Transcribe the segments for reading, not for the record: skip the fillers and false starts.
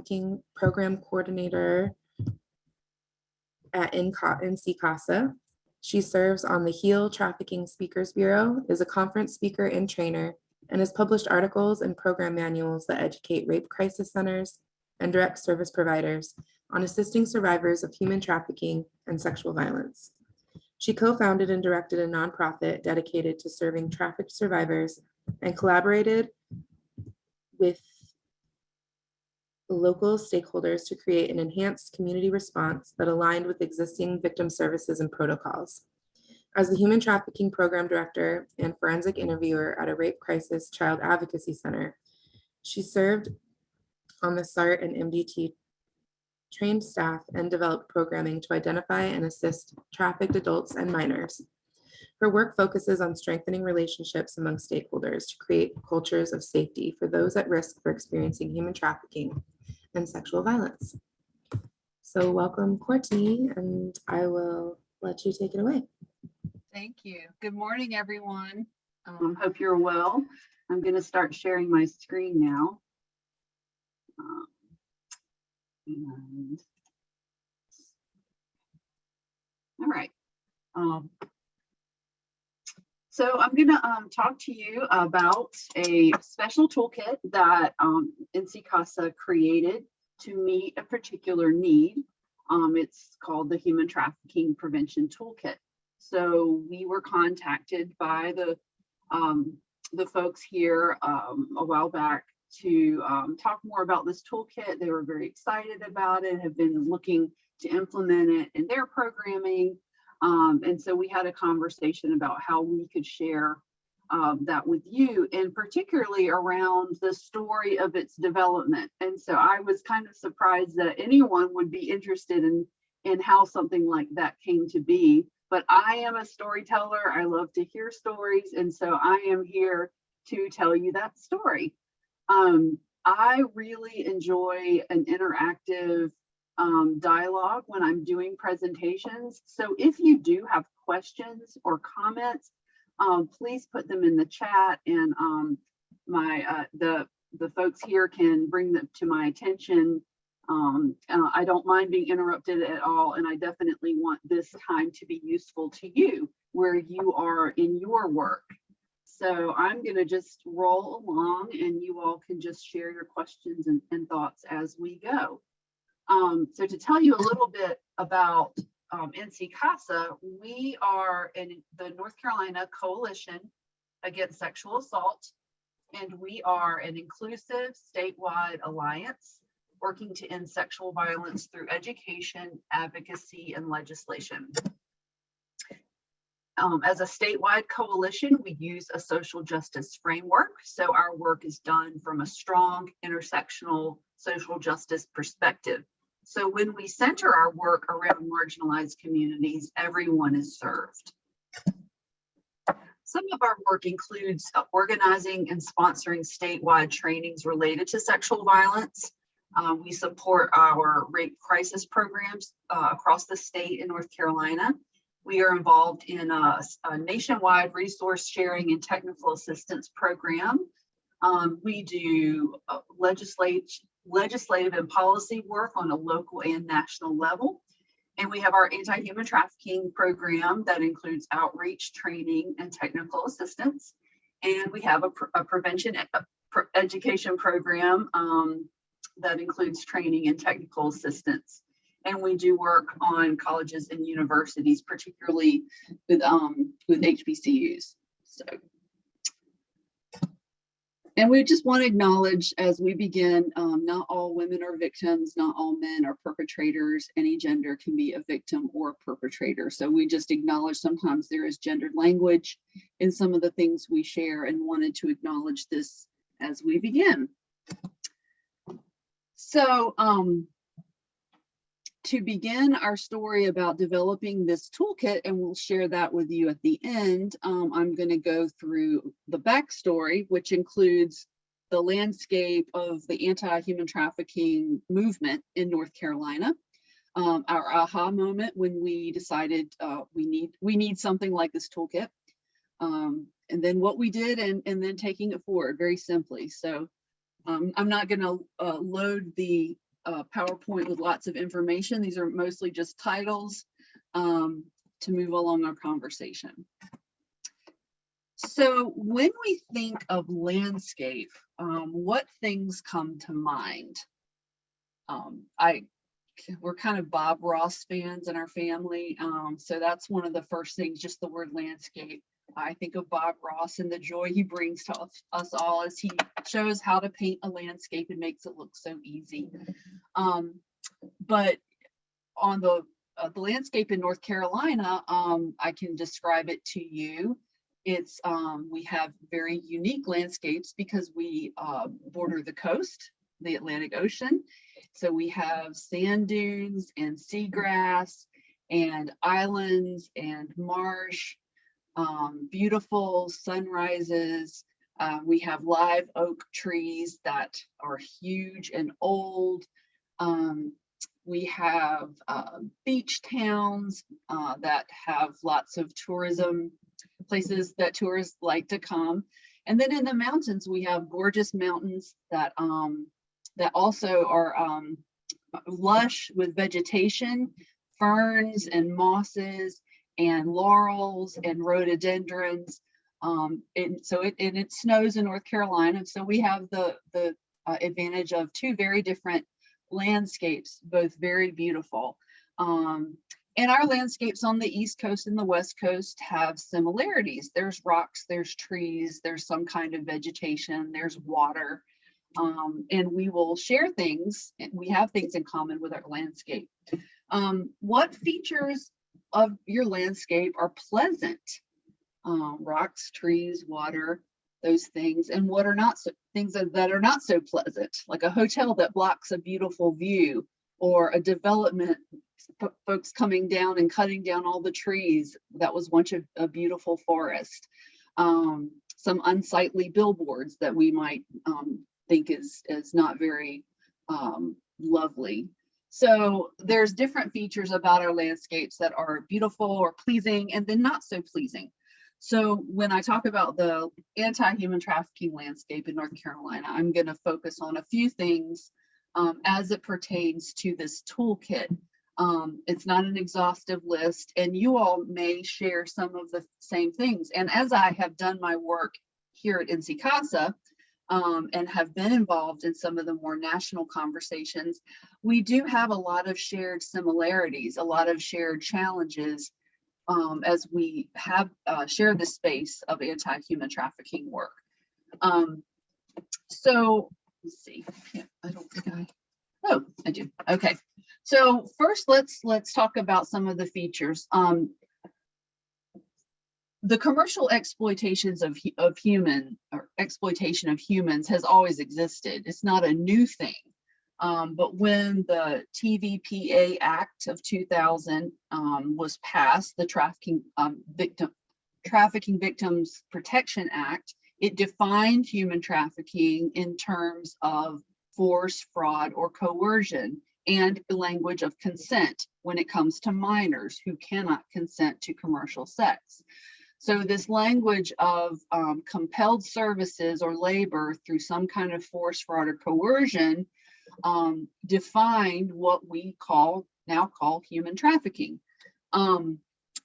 Trafficking Program Coordinator at NCCASA. She serves on the HEAL Trafficking Speakers Bureau, is a conference speaker and trainer, and has published articles and program manuals that educate rape crisis centers and direct service providers on assisting survivors of human trafficking and sexual violence. She co-founded and directed a nonprofit dedicated to serving trafficked survivors and collaborated with local stakeholders to create an enhanced community response that aligned with existing victim services and protocols. As the Human Trafficking Program Director and forensic interviewer at a rape crisis child advocacy center, she served on the SART and MDT trained staff and developed programming to identify and assist trafficked adults and minors. Her work focuses on strengthening relationships among stakeholders to create cultures of safety for those at risk for experiencing human trafficking and sexual violence. So welcome, Courtney, and I will let you take it away. Thank you. Good morning, everyone. Hope you're well. I'm going to start sharing my screen now. All right. So I'm going to talk to you about a special toolkit that NCCASA created to meet a particular need. It's called the Human Trafficking Prevention Toolkit. So we were contacted by the folks here a while back to talk more about this toolkit. They were very excited about it, have been looking to implement it in their programming. And so we had a conversation about how we could share that with you, and particularly around the story of its development. And so I was kind of surprised that anyone would be interested in how something like that came to be. But I am a storyteller. I love to hear stories. And so I am here to tell you that story. I really enjoy an interactive dialogue when I'm doing presentations. So if you do have questions or comments, please put them in the chat, and the folks here can bring them to my attention. I don't mind being interrupted at all, and I definitely want this time to be useful to you where you are in your work. So I'm going to just roll along, and you all can just share your questions and thoughts as we go. So to tell you a little bit about NCCASA, we are in the North Carolina Coalition Against Sexual Assault, and we are an inclusive statewide alliance working to end sexual violence through education, advocacy, and legislation. As a statewide coalition, we use a social justice framework. So our work is done from a strong intersectional social justice perspective. So when we center our work around marginalized communities, everyone is served. Some of our work includes organizing and sponsoring statewide trainings related to sexual violence. We support our rape crisis programs across the state in North Carolina. We are involved in a nationwide resource sharing and technical assistance program. We do legislative and policy work on a local and national level. And we have our anti-human trafficking program that includes outreach, training, and technical assistance. And we have a prevention education program that includes training and technical assistance. And we do work on colleges and universities, particularly with HBCUs. So, and we just want to acknowledge as we begin, not all women are victims, not all men are perpetrators. Any gender can be a victim or a perpetrator. So we just acknowledge sometimes there is gendered language in some of the things we share, and wanted to acknowledge this as we begin. So to begin our story about developing this toolkit, and we'll share that with you at the end, I'm going to go through the backstory, which includes the landscape of the anti-human trafficking movement in North Carolina, our aha moment when we decided we need something like this toolkit, and then what we did, and then taking it forward very simply. So I'm not going to load the PowerPoint with lots of information. These are mostly just titles to move along our conversation. So when we think of landscape, what things come to mind? We're kind of Bob Ross fans in our family. So that's one of the first things, just the word landscape. I think of Bob Ross and the joy he brings to us all as he shows how to paint a landscape and makes it look so easy. But on the landscape in North Carolina, I can describe it to you. It's we have very unique landscapes because we border the coast, the Atlantic Ocean. So we have sand dunes and seagrass and islands and marsh, beautiful sunrises. We have live oak trees that are huge and old. We have beach towns that have lots of tourism places that tourists like to come. And then in the mountains, we have gorgeous mountains that that also are lush with vegetation, ferns and mosses and laurels and rhododendrons. And it snows in North Carolina. So we have the advantage of two very different landscapes, both very beautiful. And our landscapes on the East Coast and the West Coast have similarities. There's rocks, there's trees, there's some kind of vegetation, there's water. And we will share things, and we have things in common with our landscape. What features of your landscape are pleasant? Rocks, trees, water, those things. And what are not things that are not so pleasant, like a hotel that blocks a beautiful view, or a development, folks coming down and cutting down all the trees that was once a beautiful forest. Some unsightly billboards that we might think is not very lovely. So there's different features about our landscapes that are beautiful or pleasing, and then not so pleasing. So when I talk about the anti-human trafficking landscape in North Carolina, I'm going to focus on a few things as it pertains to this toolkit. It's not an exhaustive list, and you all may share some of the same things. And as I have done my work here at NCCASA, and have been involved in some of the more national conversations, we do have a lot of shared similarities, a lot of shared challenges as we have shared the space of anti-human trafficking work. So let's see, I don't think I do. Okay, so first let's talk about some of the features. The commercial exploitations of exploitation of humans has always existed. It's not a new thing. But when the TVPA Act of 2000 was passed, the Trafficking Victims Protection Act, it defined human trafficking in terms of force, fraud, or coercion, and the language of consent when it comes to minors who cannot consent to commercial sex. So this language of compelled services or labor through some kind of force, fraud, or coercion defined what we now call human trafficking.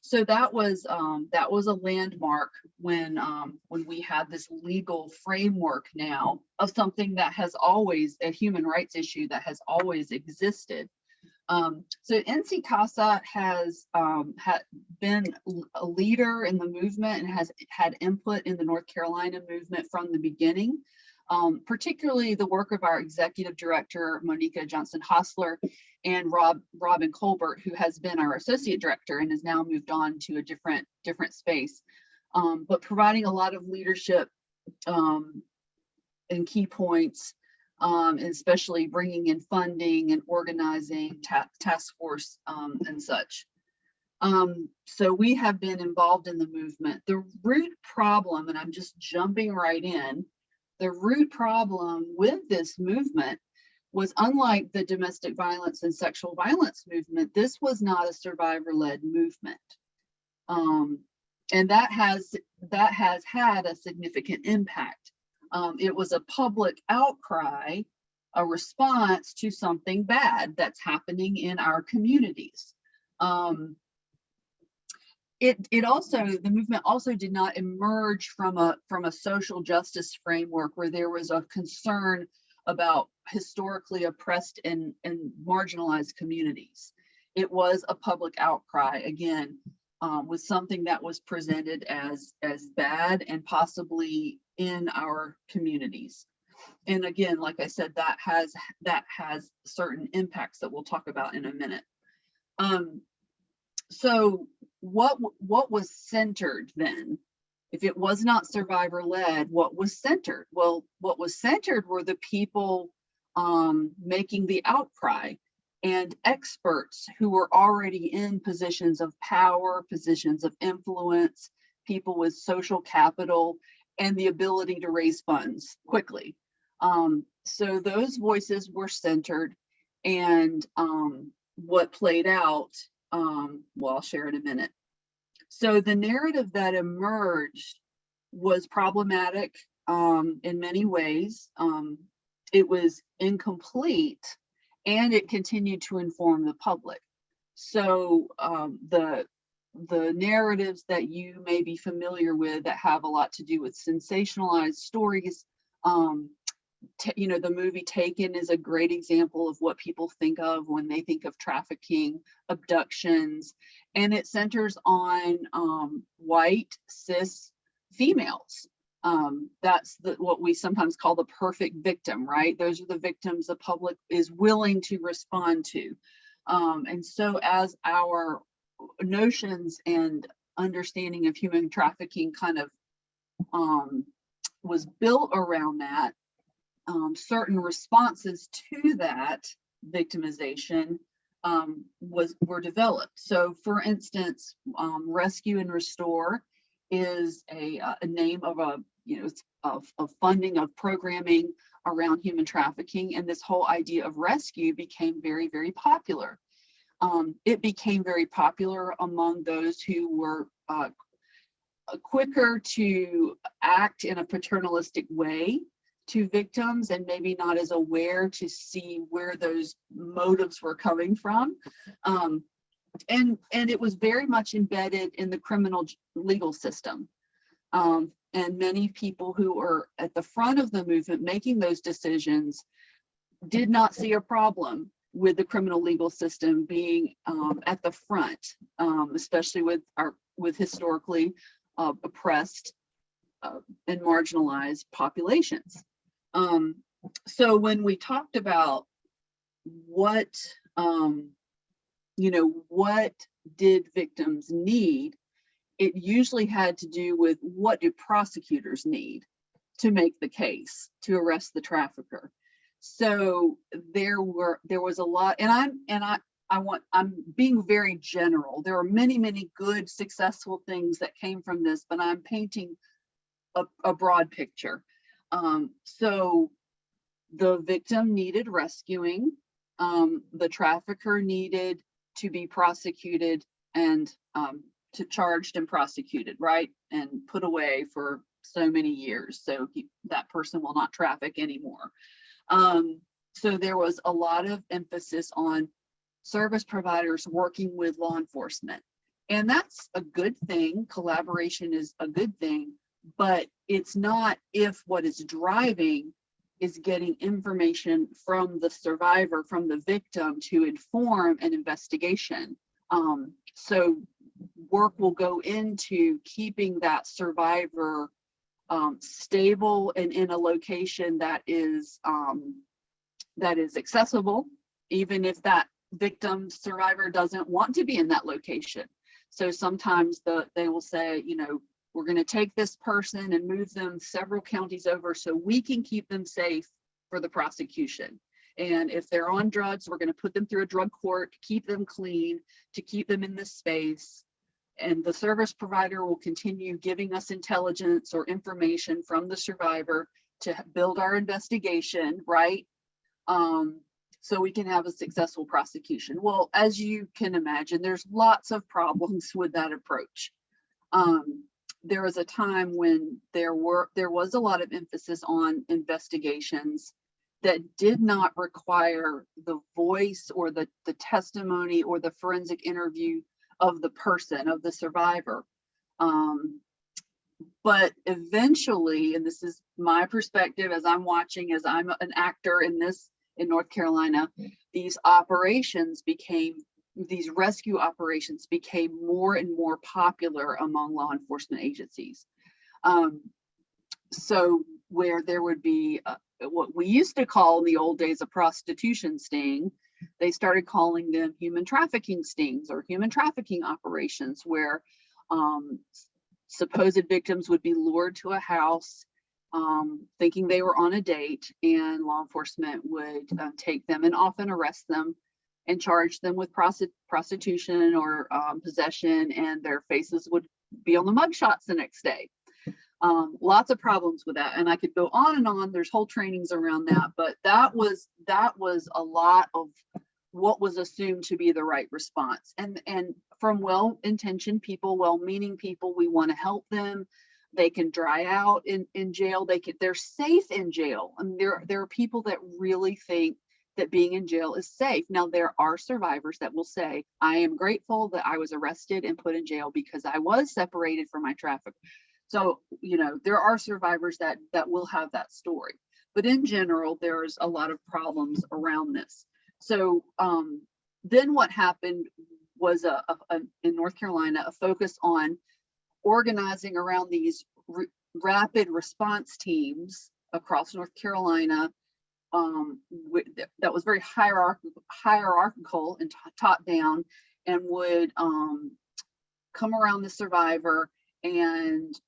So that was a landmark when we had this legal framework now of something that has always, a human rights issue that has always existed. So NCCASA has been a leader in the movement and has had input in the North Carolina movement from the beginning, particularly the work of our executive director, Monica Johnson-Hostler, and Robin Colbert, who has been our associate director and has now moved on to a different space, but providing a lot of leadership and key points, and especially bringing in funding and organizing task force and such. So we have been involved in the movement. The root problem, and I'm just jumping right in, the root problem with this movement was, unlike the domestic violence and sexual violence movement, this was not a survivor-led movement. And that has had a significant impact. It was a public outcry a response to something bad that's happening in our communities. It also, the movement also did not emerge from a social justice framework where there was a concern about historically oppressed and marginalized communities. It was a public outcry, again, with something that was presented as bad and possibly in our communities. And again, like I said, that has certain impacts that we'll talk about in a minute. So what was centered then? If it was not survivor-led, what was centered? Well, what was centered were the people making the outcry and experts who were already in positions of power, positions of influence, people with social capital, and the ability to raise funds quickly. So those voices were centered, and what played out, well, I'll share in a minute. So the narrative that emerged was problematic in many ways. It was incomplete, and it continued to inform the public. So the narratives that you may be familiar with that have a lot to do with sensationalized stories, the movie Taken is a great example of what people think of when they think of trafficking, abductions, and it centers on white cis females. That's what we sometimes call the perfect victim, right? Those are the victims the public is willing to respond to. And so as our notions and understanding of human trafficking kind of was built around that, certain responses to that victimization were developed. So for instance, Rescue and Restore is a name of of funding of programming around human trafficking, and this whole idea of rescue became very, very popular. It became very popular among those who were quicker to act in a paternalistic way to victims and maybe not as aware to see where those motives were coming from. And it was very much embedded in the criminal legal system. And many people who were at the front of the movement making those decisions did not see a problem with the criminal legal system being at the front, especially with historically oppressed and marginalized populations. So when we talked about what did victims need, it usually had to do with what do prosecutors need to make the case to arrest the trafficker. So there was a lot, and I'm being very general. There are many, many good, successful things that came from this, but I'm painting a broad picture. So the victim needed rescuing, the trafficker needed to be prosecuted and to charged and prosecuted, right? And put away for so many years. So that person will not traffic anymore. So there was a lot of emphasis on service providers working with law enforcement. And that's a good thing. Collaboration is a good thing, but it's not if what is driving is getting information from the survivor, from the victim to inform an investigation. So work will go into keeping that survivor stable and in a location that is accessible, even if that victim survivor doesn't want to be in that location. So sometimes they will say, we're going to take this person and move them several counties over so we can keep them safe for the prosecution. And if they're on drugs, we're going to put them through a drug court to keep them clean, to keep them in this space. And the service provider will continue giving us intelligence or information from the survivor to build our investigation, right? So we can have a successful prosecution. Well, as you can imagine, there's lots of problems with that approach. There was a time when there was a lot of emphasis on investigations that did not require the voice or the testimony or the forensic interview of the person, of the survivor. But eventually, and this is my perspective as I'm watching, as I'm an actor in North Carolina, these rescue operations became more and more popular among law enforcement agencies. So where there would be what we used to call in the old days a prostitution sting, they started calling them human trafficking stings or human trafficking operations, where supposed victims would be lured to a house thinking they were on a date, and law enforcement would take them and often arrest them and charge them with prostitution or possession, and their faces would be on the mugshots the next day. Lots of problems with that, and I could go on and on. There's whole trainings around that, but that was a lot of what was assumed to be the right response. And from well-intentioned people, well-meaning people, we want to help them. They can dry out in jail. They're safe in jail. I mean, there are people that really think that being in jail is safe. Now, there are survivors that will say, I am grateful that I was arrested and put in jail because I was separated from my trafficker. So, there are survivors that will have that story. But in general, there's a lot of problems around this. So then what happened was in North Carolina, a focus on organizing around these rapid response teams across North Carolina. That was very hierarchical and top down, and would come around the survivor, and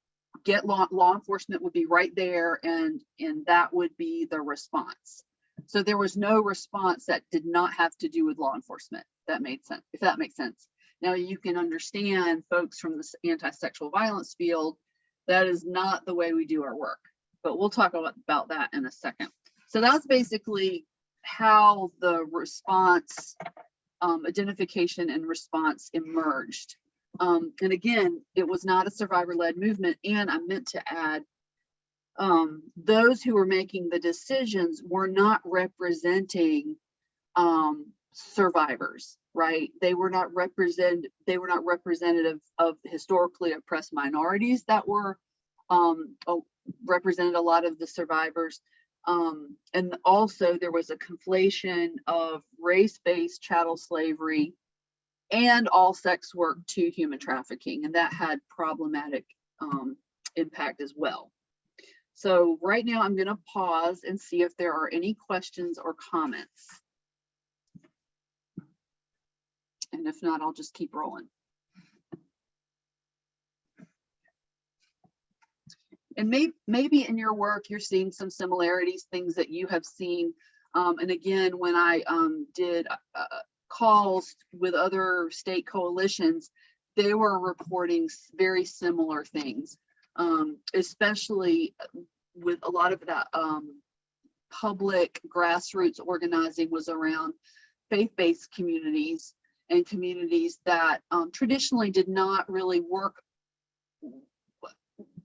get law enforcement would be right there, and that would be the response. So there was no response that did not have to do with law enforcement. If that makes sense. Now, you can understand, folks from the anti-sexual violence field, that is not the way we do our work, but we'll talk about that in a second. So that's basically how the response, identification and response emerged. And again, it was not a survivor-led movement. And I meant to add, those who were making the decisions were not representing survivors, right? They were not representative of historically oppressed minorities that were represented a lot of the survivors. And also there was a conflation of race-based chattel slavery and all sex work to human trafficking, and that had problematic impact as well. So right now I'm going to pause and see if there are any questions or comments. And if not, I'll just keep rolling. And maybe in your work, you're seeing some similarities, things that you have seen. And again, when I did calls with other state coalitions, they were reporting very similar things, especially with a lot of that public grassroots organizing was around faith-based communities and communities that traditionally did not really work,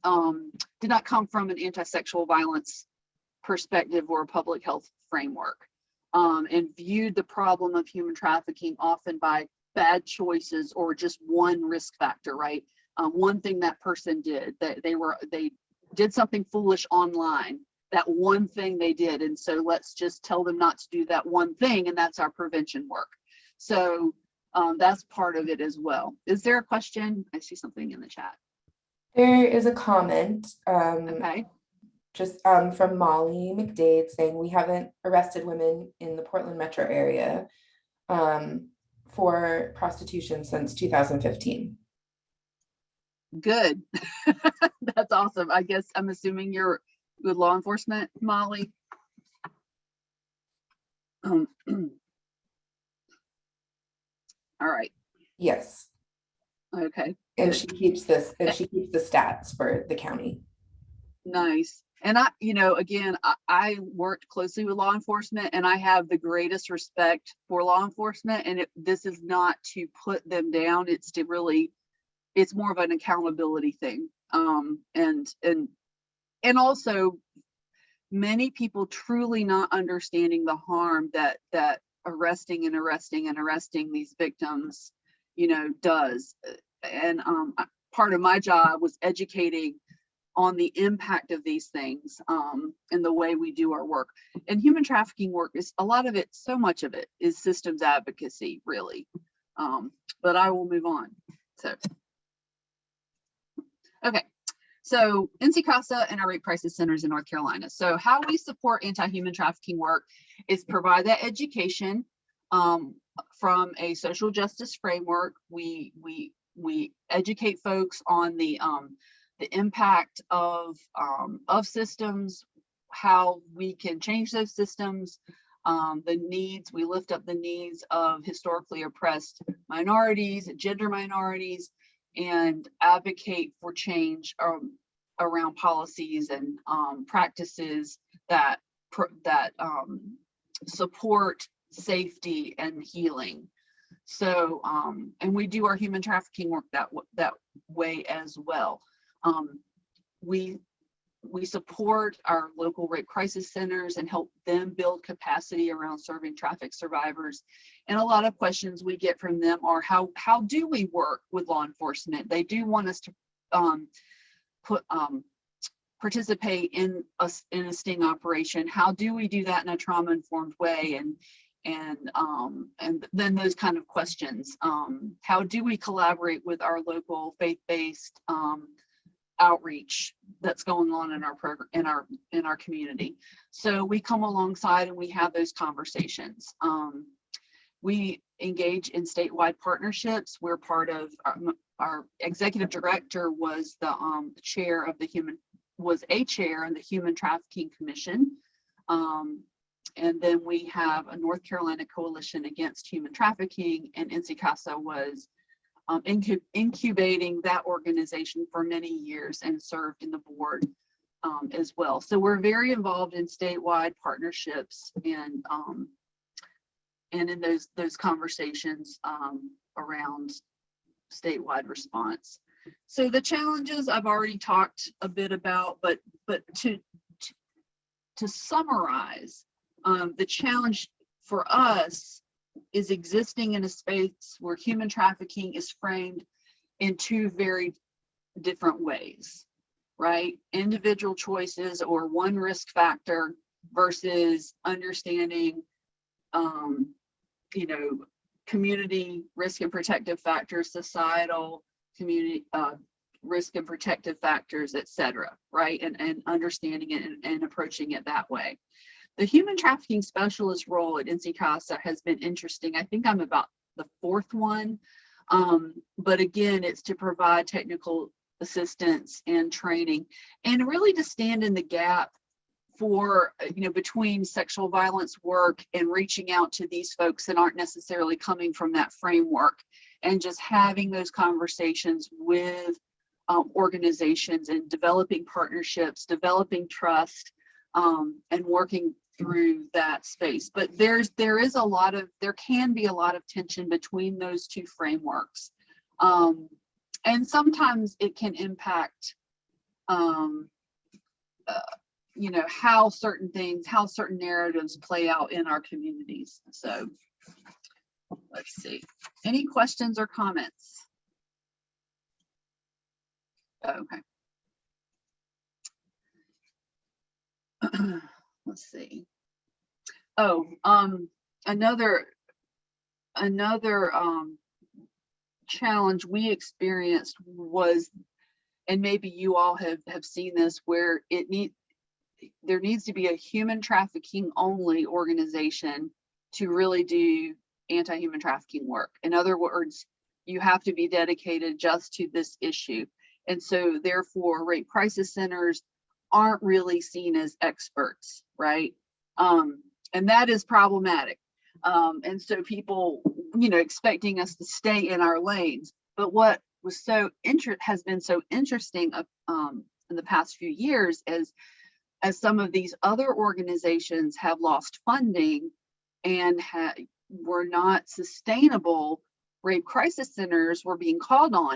did not come from an anti-sexual violence perspective or a public health framework, and viewed the problem of human trafficking often by bad choices or just one risk factor, right? One thing that person did, that they did something foolish online, that one thing they did, and so let's just tell them not to do that one thing, and that's our prevention work. So that's part of it as well. Is there a question? I see something in the chat. There is a comment. Okay. Just from Molly McDade saying we haven't arrested women in the Portland metro area for prostitution since 2015. Good. That's awesome. I guess I'm assuming you're with law enforcement, Molly. All right. Yes. Okay. And she keeps this, and she keeps the stats for the county. Nice. And I worked closely with law enforcement, and I have the greatest respect for law enforcement. And this is not to put them down. It's to really, it's more of an accountability thing. And also many people truly not understanding the harm that arresting these victims, does. And part of my job was educating on the impact of these things in the way we do our work. And human trafficking work is a lot of it, so much of it is systems advocacy, really. But I will move on. Okay. So NCCASA and our rape crisis centers in North Carolina. So how we support anti-human trafficking work is provide that education from a social justice framework. We educate folks on the impact of systems, how we can change those systems, the needs. We lift up the needs of historically oppressed minorities, gender minorities, and advocate for change around policies and practices that support safety and healing. So, and we do our human trafficking work that way as well. We support our local rape crisis centers and help them build capacity around serving traffic survivors. And a lot of questions we get from them are how do we work with law enforcement? They do want us to participate in a sting operation. How do we do that in a trauma-informed way? And then those kind of questions. How do we collaborate with our local faith-based outreach that's going on in our program, in our community? So we come alongside and we have those conversations. We engage in statewide partnerships. We're part of our executive director was the chair of the Human Trafficking Commission. And then we have a North Carolina Coalition Against Human Trafficking, and NCCASA was incubating that organization for many years and served in the board as well. So we're very involved in statewide partnerships and in those conversations around statewide response. So the challenges I've already talked a bit about, but to summarize, the challenge for us is existing in a space where human trafficking is framed in two very different ways, right? Individual choices or one risk factor versus understanding, community risk and protective factors, societal, community risk and protective factors, et cetera, right? And understanding it and approaching it that way. The human trafficking specialist role at NCCASA has been interesting. I think I'm about the fourth one, but again, it's to provide technical assistance and training, and really to stand in the gap for, between sexual violence work and reaching out to these folks that aren't necessarily coming from that framework, and just having those conversations with organizations and developing partnerships, developing trust, and working through that space. But there can be a lot of tension between those two frameworks. And sometimes it can impact, how certain narratives play out in our communities. So let's see, any questions or comments? Okay. Let's see. Another challenge we experienced was, and maybe you all have seen this, where there needs to be a human trafficking only organization to really do anti-human trafficking work. In other words, you have to be dedicated just to this issue. And so therefore rape crisis centers aren't really seen as experts, right? And that is problematic. And so people, expecting us to stay in our lanes. But what was has been so interesting in the past few years is, as some of these other organizations have lost funding and were not sustainable, rape crisis centers were being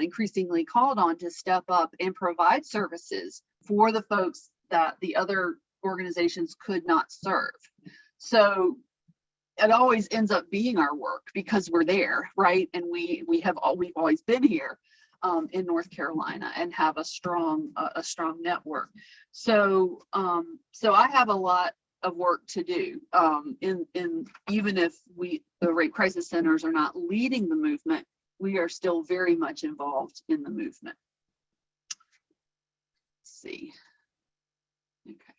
increasingly called on to step up and provide services for the folks that the other organizations could not serve. So it always ends up being our work because we're there, right? And we've always been here in North Carolina and have a strong network. So so I have a lot of work to do in even if the rape crisis centers are not leading the movement, we are still very much involved in the movement. Let's see. Okay.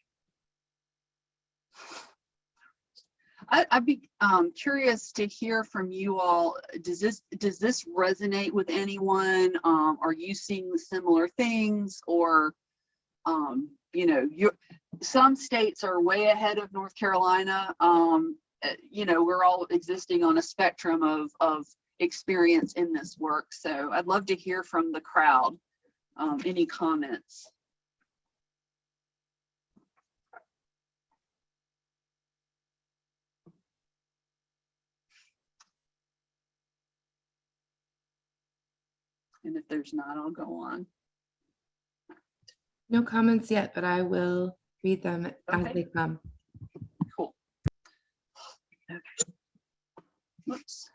I'd be curious to hear from you all. Does this resonate with anyone? Are you seeing similar things, or you know, some states are way ahead of North Carolina. You know, we're all existing on a spectrum of experience in this work. So I'd love to hear from the crowd. Any comments? And if there's not, I'll go on. No comments yet, but I will read them as Okay. they come. Cool. Okay. Whoops.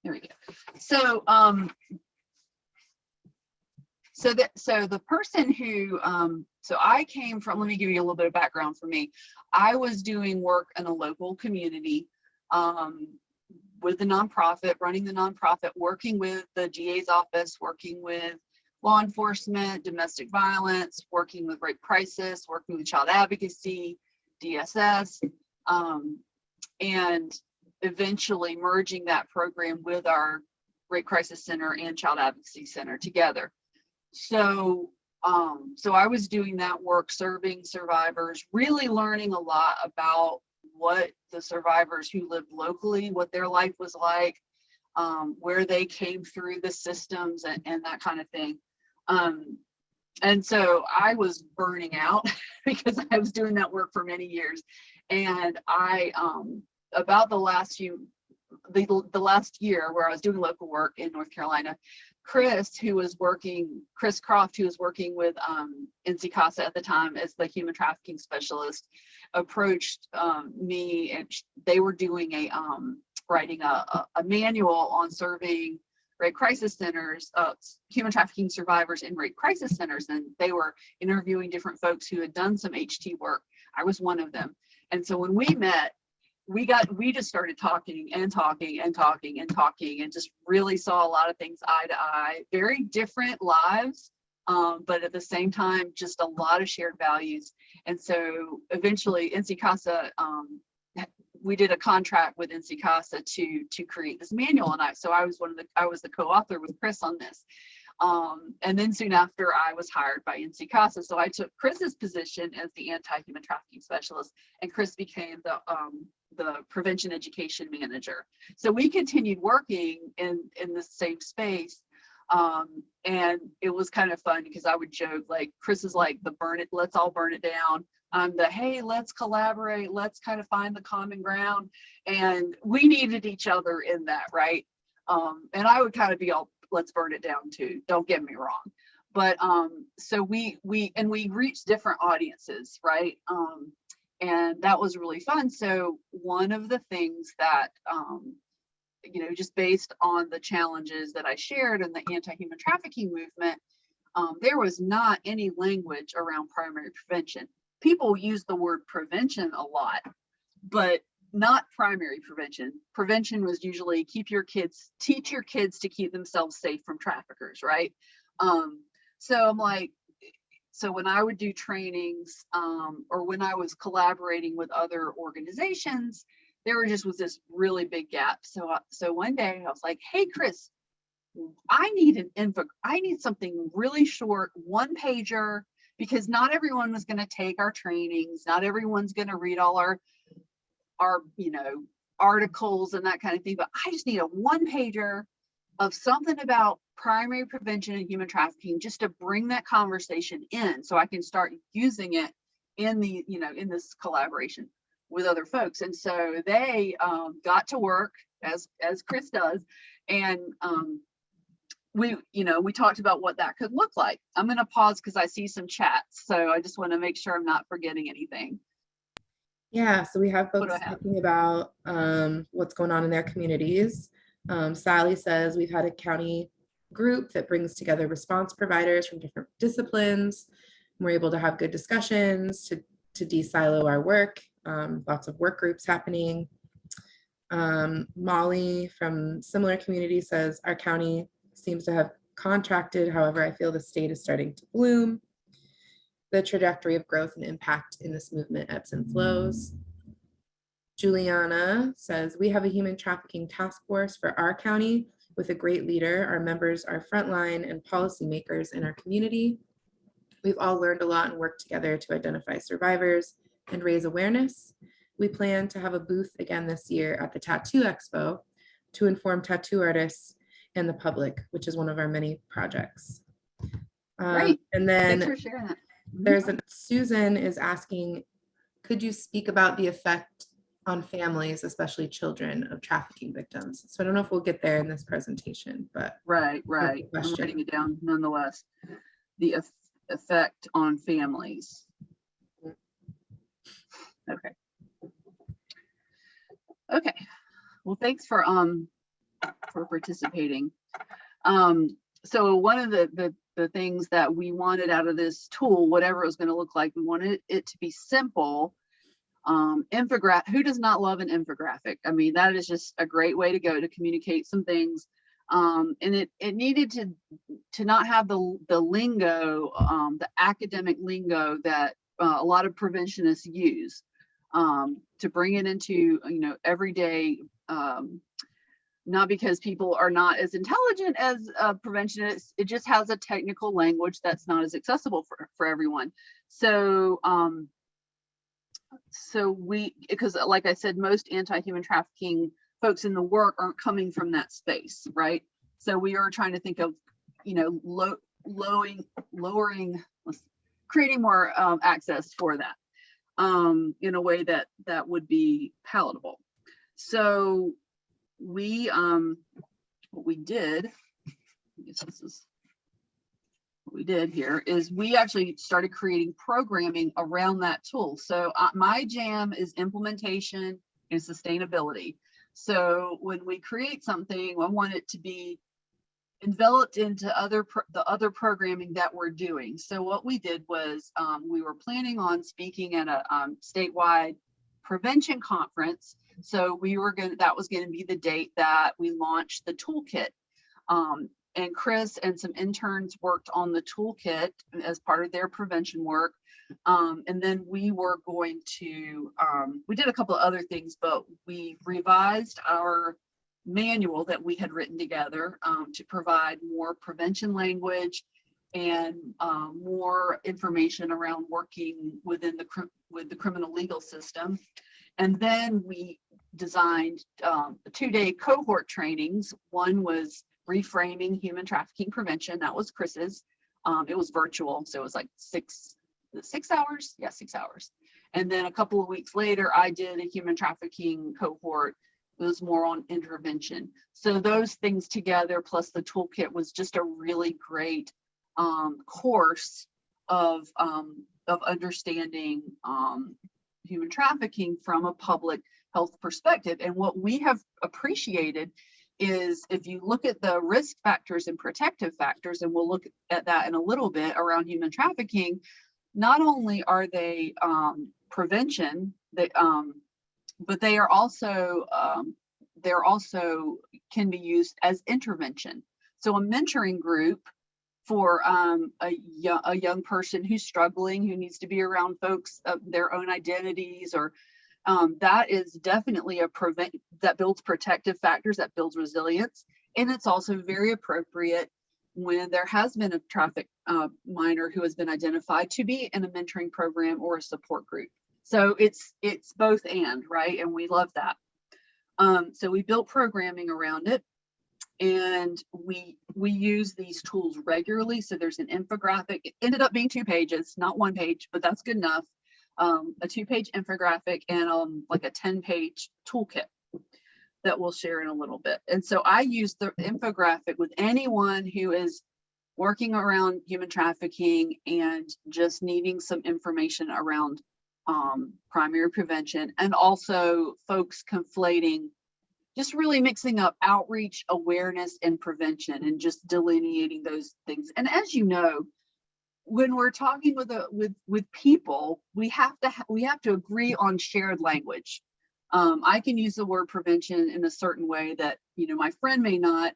There we go. So so the person who so I came from, let me give you a little bit of background for me. I was doing work in a local community with the nonprofit, running the nonprofit, working with the DA's office, working with law enforcement, domestic violence, working with rape crisis, working with child advocacy, DSS, and eventually merging that program with our rape crisis center and child advocacy center together. So so I was doing that work, serving survivors, really learning a lot about what the survivors who lived locally, what their life was like, where they came through the systems and that kind of thing. And so I was burning out because I was doing that work for many years. And I, about the last year where I was doing local work in North Carolina, Chris Croft, who was working with NCCASA at the time as the human trafficking specialist, approached me, and they were doing writing a manual on serving rape crisis centers, human trafficking survivors in rape crisis centers, and they were interviewing different folks who had done some HT work. I was one of them. And so when we met, we just started talking and just really saw a lot of things eye to eye, very different lives, but at the same time, just a lot of shared values. And so eventually NCCASA, we did a contract with NCCASA to create this manual. And I was the co-author with Chris on this. And then soon after, I was hired by NCCASA. So I took Chris's position as the anti-human trafficking specialist, and Chris became the prevention education manager. So we continued working in the same space. And it was kind of fun because I would joke, like, Chris is like the let's all burn it down. I'm the, hey, let's collaborate, let's kind of find the common ground. And we needed each other in that, right? And I would kind of be all, let's burn it down too, don't get me wrong. But so we reached different audiences, right? And that was really fun. So one of the things that, you know, just based on the challenges that I shared in the anti-human trafficking movement, there was not any language around primary prevention. People use the word prevention a lot, but not primary prevention. Prevention was usually teach your kids to keep themselves safe from traffickers, right? So I'm like, so when I would do trainings, or when I was collaborating with other organizations, there was this really big gap. So one day I was like, hey, Chris, I need something really short, one pager, because not everyone was going to take our trainings. Not everyone's going to read all our you know, articles and that kind of thing, but I just need a one pager of something about primary prevention and human trafficking, just to bring that conversation in so I can start using it in the, you know, in this collaboration with other folks. And so they got to work as Chris does, and we talked about what that could look like. I'm going to pause because I see some chats, so I just want to make sure I'm not forgetting anything. Yeah, so we have What do folks I have? talking about what's going on in their communities. Sally says we've had a county group that brings together response providers from different disciplines. We're able to have good discussions to de-silo our work. Lots of work groups happening. Molly from similar community says our county seems to have contracted. However, I feel the state is starting to bloom. The trajectory of growth and impact in this movement ebbs and flows. Juliana says, we have a human trafficking task force for our county with a great leader. Our members are frontline and policymakers in our community. We've all learned a lot and worked together to identify survivors and raise awareness. We plan to have a booth again this year at the Tattoo Expo to inform tattoo artists and the public, which is one of our many projects. Great. And Thanks then for sharing that. there's Susan is asking, could you speak about the effect on families, especially children, of trafficking victims? So I don't know if we'll get there in this presentation, but Right. I'm writing it down nonetheless. The effect on families. Okay. Well, thanks for participating. So one of the things that we wanted out of this tool, whatever it was going to look like, we wanted it to be simple. Infographic, who does not love an infographic? I mean, that is just a great way to go to communicate some things. And it needed to not have the lingo, the academic lingo that a lot of preventionists use, to bring it into, everyday, not because people are not as intelligent as preventionists, it just has a technical language that's not as accessible for everyone. So, because like I said, most anti-human trafficking folks in the work aren't coming from that space, right? So we are trying to think of, creating more access for that in a way that would be palatable. So we, what we did, I guess this is what we did here, is we actually started creating programming around that tool. So my jam is implementation and sustainability. So when we create something, I want it to be enveloped into the other programming that we're doing. So what we did was we were planning on speaking at a statewide prevention conference. So that was going to be the date that we launched the toolkit. And Chris and some interns worked on the toolkit as part of their prevention work. And then we were going to, we did a couple of other things, but we revised our manual that we had written together to provide more prevention language and more information around working within with the criminal legal system. And then we designed 2-day cohort trainings. One was reframing human trafficking prevention. That was Chris's. It was virtual, so it was like 6 hours. Yeah, 6 hours. And then a couple of weeks later, I did a human trafficking cohort. It was more on intervention. So those things together, plus the toolkit, was just a really great course of understanding human trafficking from a public health perspective. And what we have appreciated is, if you look at the risk factors and protective factors, and we'll look at that in a little bit around human trafficking, not only are they prevention, but they are also can be used as intervention. So a mentoring group for a young person who's struggling, who needs to be around folks of their own identities, or that is definitely that builds protective factors, that builds resilience. And it's also very appropriate when there has been a traffic minor who has been identified to be in a mentoring program or a support group. So it's both and, right? And we love that. So we built programming around it, and we use these tools regularly. So there's an infographic. It ended up being 2 pages, not 1 page, but that's good enough. A 2-page infographic and like a 10-page toolkit. that we'll share in a little bit. And so I use the infographic with anyone who is working around human trafficking and just needing some information around primary prevention, and also folks conflating, just really mixing up outreach, awareness, and prevention, and just delineating those things. And as you know, when we're talking with people, we have to agree on shared language. I can use the word prevention in a certain way that, you know, my friend may not,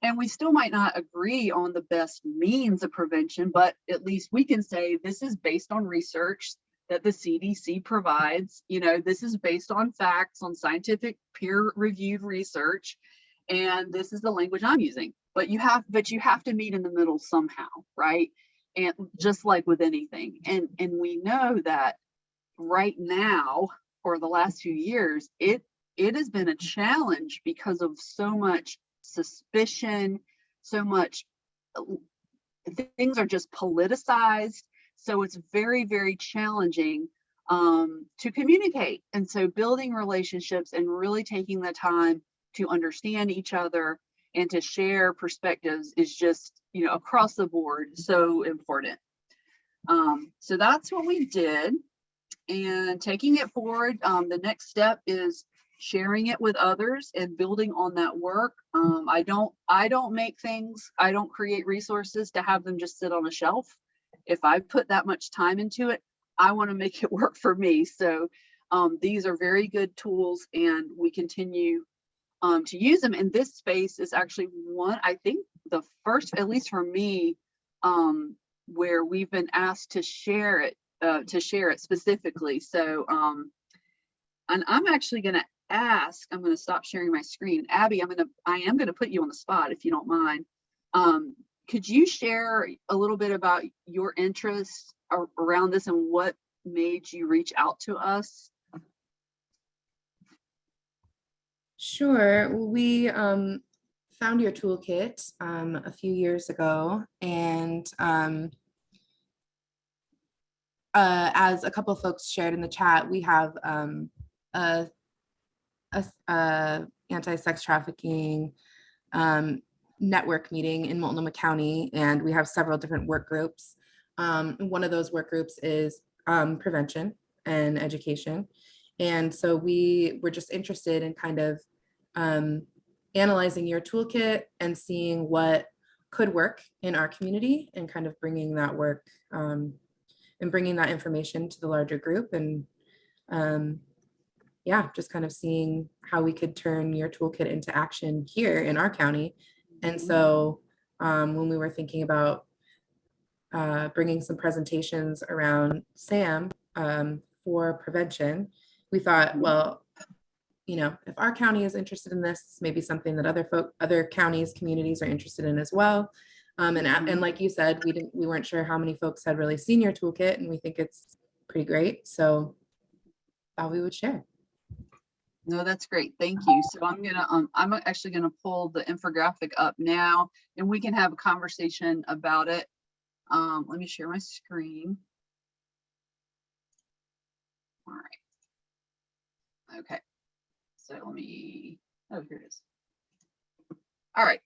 and we still might not agree on the best means of prevention, but at least we can say this is based on research that the CDC provides. You know, this is based on facts, on scientific peer-reviewed research, and this is the language I'm using. But you have to meet in the middle somehow, right? And just like with anything, and we know that right now, for the last few years, it has been a challenge because of so much suspicion, so much things are just politicized. So it's very, very challenging to communicate. And so building relationships and really taking the time to understand each other and to share perspectives is just, you know, across the board, so important. So that's what we did. And taking it forward, the next step is sharing it with others and building on that work. I don't make things, I don't create resources to have them just sit on a shelf. If I put that much time into it, I want to make it work for me. So these are very good tools, and we continue to use them. And this space is actually one, I think the first, at least for me, where we've been asked to share it specifically. So, and I'm actually going to ask, I'm going to stop sharing my screen. Abby, I am going to put you on the spot if you don't mind. Could you share a little bit about your interests around this and what made you reach out to us? Sure. We found your toolkit a few years ago, and as a couple of folks shared in the chat, we have a anti-sex trafficking network meeting in Multnomah County, and we have several different work groups. One of those work groups is prevention and education. And so we were just interested in kind of analyzing your toolkit and seeing what could work in our community, and kind of bringing that work and bringing that information to the larger group. And yeah, just kind of seeing how we could turn your toolkit into action here in our county. And so when we were thinking about bringing some presentations around SAAM for prevention, we thought, well, you know, if our county is interested in this, maybe something that other counties, communities are interested in as well. And like you said, we weren't sure how many folks had really seen your toolkit, and we think it's pretty great. So thought we would share. No, that's great. Thank you. So I'm actually gonna pull the infographic up now, and we can have a conversation about it. Let me share my screen. All right. Okay. So let me. Oh, here it is. All right.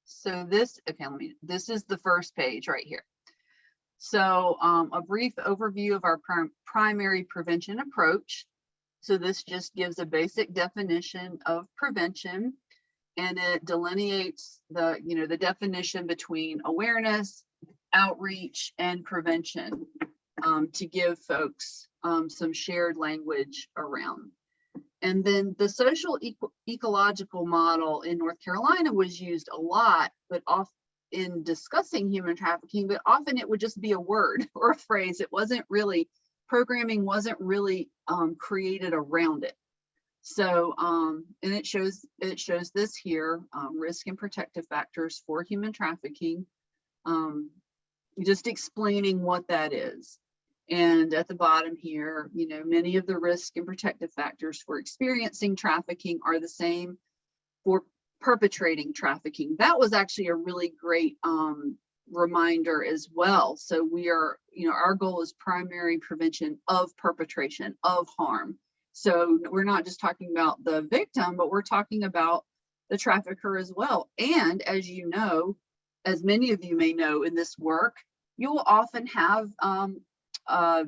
So this. Okay. This is the first page right here. So a brief overview of our primary prevention approach. So this just gives a basic definition of prevention, and it delineates the definition between awareness, outreach, and prevention to give folks some shared language around. And then the social ecological model in North Carolina was used a lot, but often in discussing human trafficking, but often it would just be a word or a phrase. It wasn't really, programming wasn't really created around it. So, and it shows this here, risk and protective factors for human trafficking, just explaining what that is. And at the bottom here, many of the risk and protective factors for experiencing trafficking are the same for perpetrating trafficking. That was actually a really great reminder as well. So we are, our goal is primary prevention of perpetration of harm. So we're not just talking about the victim, but we're talking about the trafficker as well. And as you know, as many of you may know in this work, you'll often have a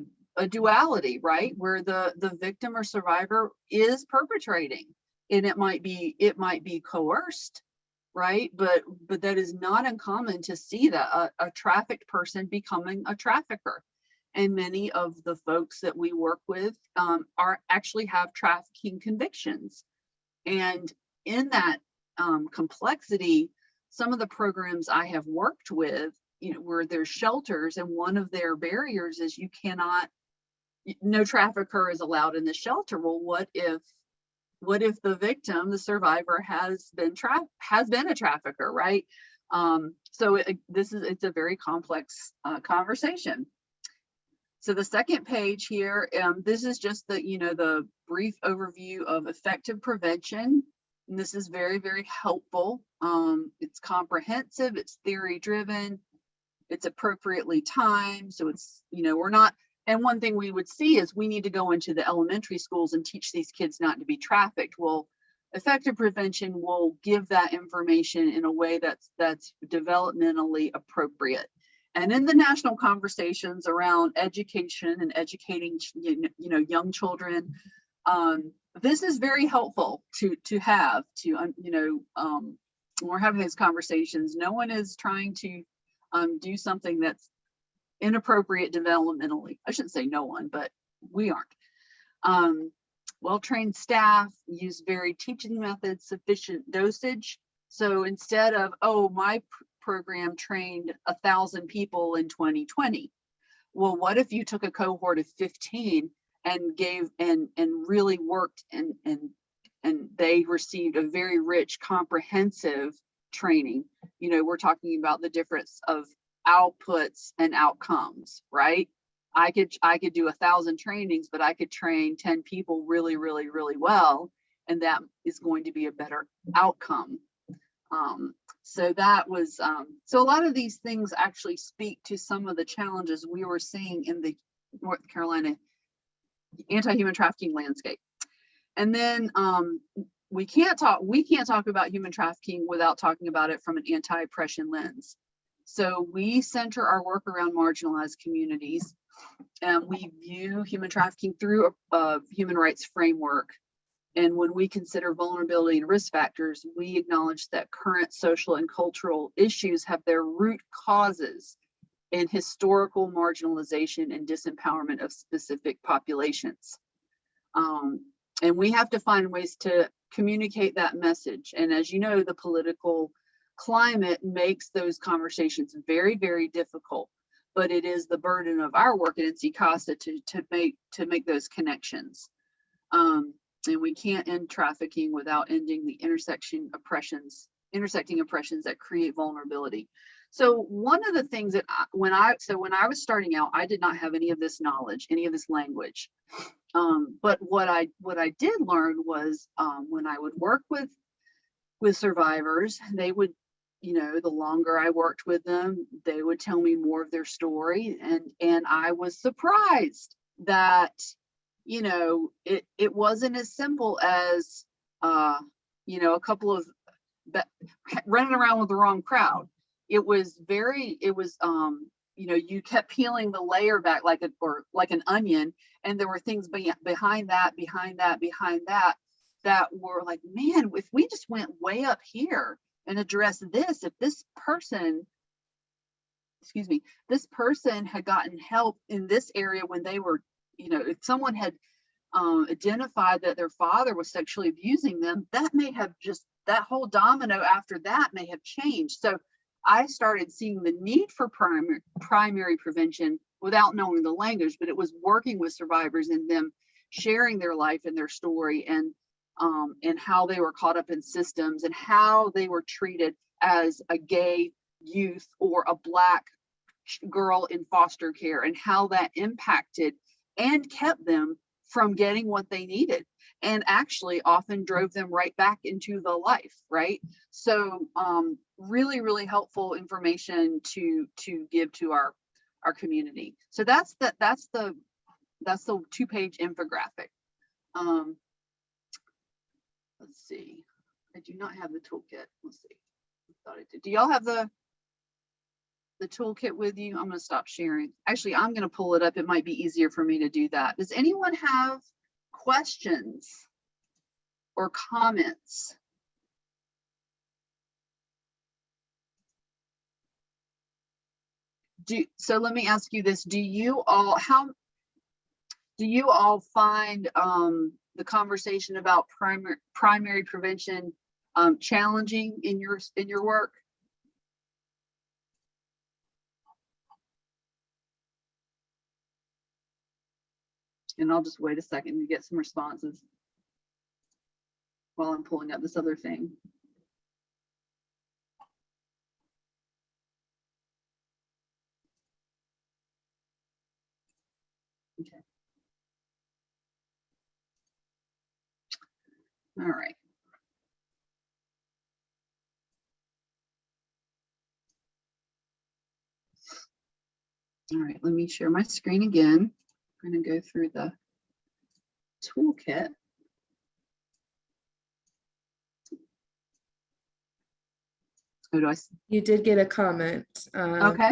duality, right? Where the victim or survivor is perpetrating, and it might be coerced, right? But that is not uncommon to see that a trafficked person becoming a trafficker. And many of the folks that we work with are actually have trafficking convictions. And in that complexity, some of the programs I have worked with, where there's shelters, and one of their barriers is no trafficker is allowed in the shelter. Well, what if the victim, the survivor, has been a trafficker, right? So it's a very complex conversation. So the second page here, this is just the brief overview of effective prevention. And this is very, very helpful. It's comprehensive, it's theory driven, it's appropriately timed. So it's, we're not, and one thing we would see is we need to go into the elementary schools and teach these kids not to be trafficked. Well, effective prevention will give that information in a way that's developmentally appropriate. And in the national conversations around education and educating, young children, this is very helpful to have. When we're having these conversations, no one is trying to do something that's inappropriate developmentally. I shouldn't say no one, but we aren't. Well-trained staff use varied teaching methods, sufficient dosage. So instead of, my program trained 1,000 people in 2020. Well, what if you took a cohort of 15 and gave and really worked and they received a very rich, comprehensive training? We're talking about the difference of outputs and outcomes, right? I could do 1,000 trainings, but I could train 10 people really, really, really well, and that is going to be a better outcome. So that was, so a lot of these things actually speak to some of the challenges we were seeing in the North Carolina anti-human trafficking landscape. And then we can't talk about human trafficking without talking about it from an anti-oppression lens. So we center our work around marginalized communities, and we view human trafficking through a human rights framework. And when we consider vulnerability and risk factors, we acknowledge that current social and cultural issues have their root causes in historical marginalization and disempowerment of specific populations. And we have to find ways to communicate that message. And as you know, the political climate makes those conversations very, very difficult. But it is the burden of our work at NCCASA to make those connections. And we can't end trafficking without ending the intersecting oppressions that create vulnerability. So one of the things that when I was starting out, I did not have any of this knowledge, any of this language. But what I did learn was when I would work with survivors, they would, the longer I worked with them, they would tell me more of their story, and I was surprised that it wasn't as simple as a couple of running around with the wrong crowd. It was you kept peeling the layer back like an onion, and there were things behind that that were like, man, if we just went way up here and address this, if this person had gotten help in this area when they were, if someone had identified that their father was sexually abusing them, that whole domino after that may have changed. So I started seeing the need for primary prevention without knowing the language, but it was working with survivors and them sharing their life and their story, and how they were caught up in systems and how they were treated as a gay youth or a Black girl in foster care, and how that impacted and kept them from getting what they needed, and actually often drove them right back into the life, right? So really, really helpful information to give to our community. So that's the 2-page infographic. Let's see. I do not have the toolkit. Let's see. I thought I did. Do y'all have the toolkit with you? I'm going to stop sharing. Actually, I'm going to pull it up. It might be easier for me to do that. Does anyone have questions or comments? So let me ask you this. Do you all find the conversation about primary prevention challenging in your work? And I'll just wait a second to get some responses while I'm pulling up this other thing. Okay. All right. All right, let me share my screen again. I'm going to go through the toolkit. Oh, do I see? You did get a comment. Okay.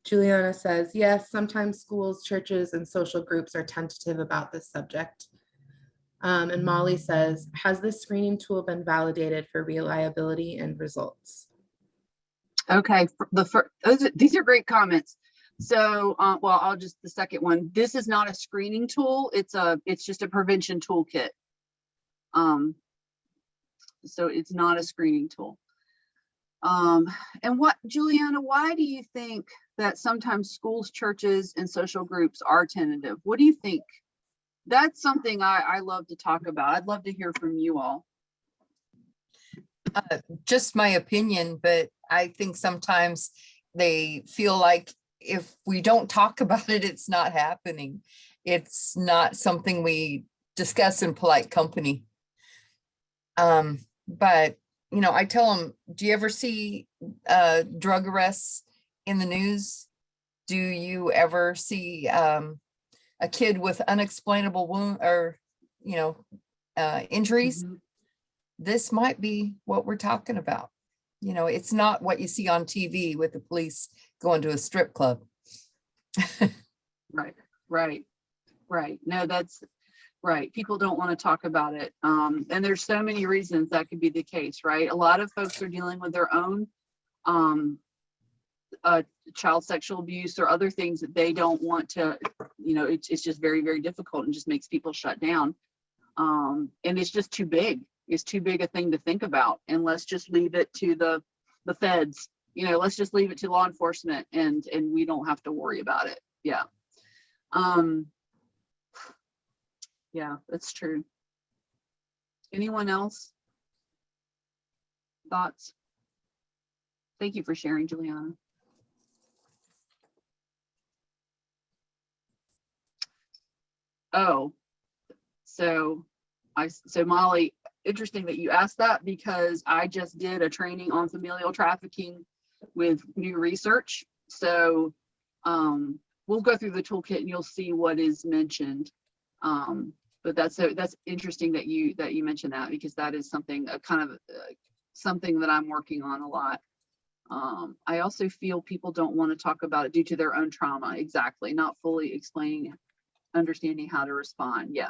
Juliana says, yes, sometimes schools, churches, and social groups are tentative about this subject. And Molly says, has this screening tool been validated for reliability and results? Okay, these are great comments. So, well, I'll just the second one. This is not a screening tool. It's just a prevention toolkit. So it's not a screening tool. And what, Juliana, why do you think that sometimes schools, churches, and social groups are tentative? What do you think? That's something I love to talk about. I'd love to hear from you all. Just my opinion, but I think sometimes they feel like if we don't talk about it, it's not happening. It's not something we discuss in polite company. But, you know, I tell them, do you ever see drug arrests in the news? Do you ever see a kid with unexplainable wound or, you know, injuries? Mm-hmm. This might be what we're talking about. You know, it's not what you see on TV with the police going to a strip club. Right. No, that's right. People don't want to talk about it. And there's so many reasons that could be the case, right? A lot of folks are dealing with their own child sexual abuse or other things that they don't want to, you know, it's just very, very difficult and just makes people shut down. And it's just too big. It's too big a thing to think about. And let's just leave it to the feds, you know, let's just leave it to law enforcement and we don't have to worry about it. Yeah. Yeah, that's true. Anyone else? Thoughts? Thank you for sharing, Juliana. Oh, so Molly, interesting that you asked that because I just did a training on familial trafficking with new research. So we'll go through the toolkit and you'll see what is mentioned. But that's interesting that you mentioned that because that is something something that I'm working on a lot. I also feel people don't want to talk about it due to their own trauma. Exactly, not fully understanding how to respond. Yeah.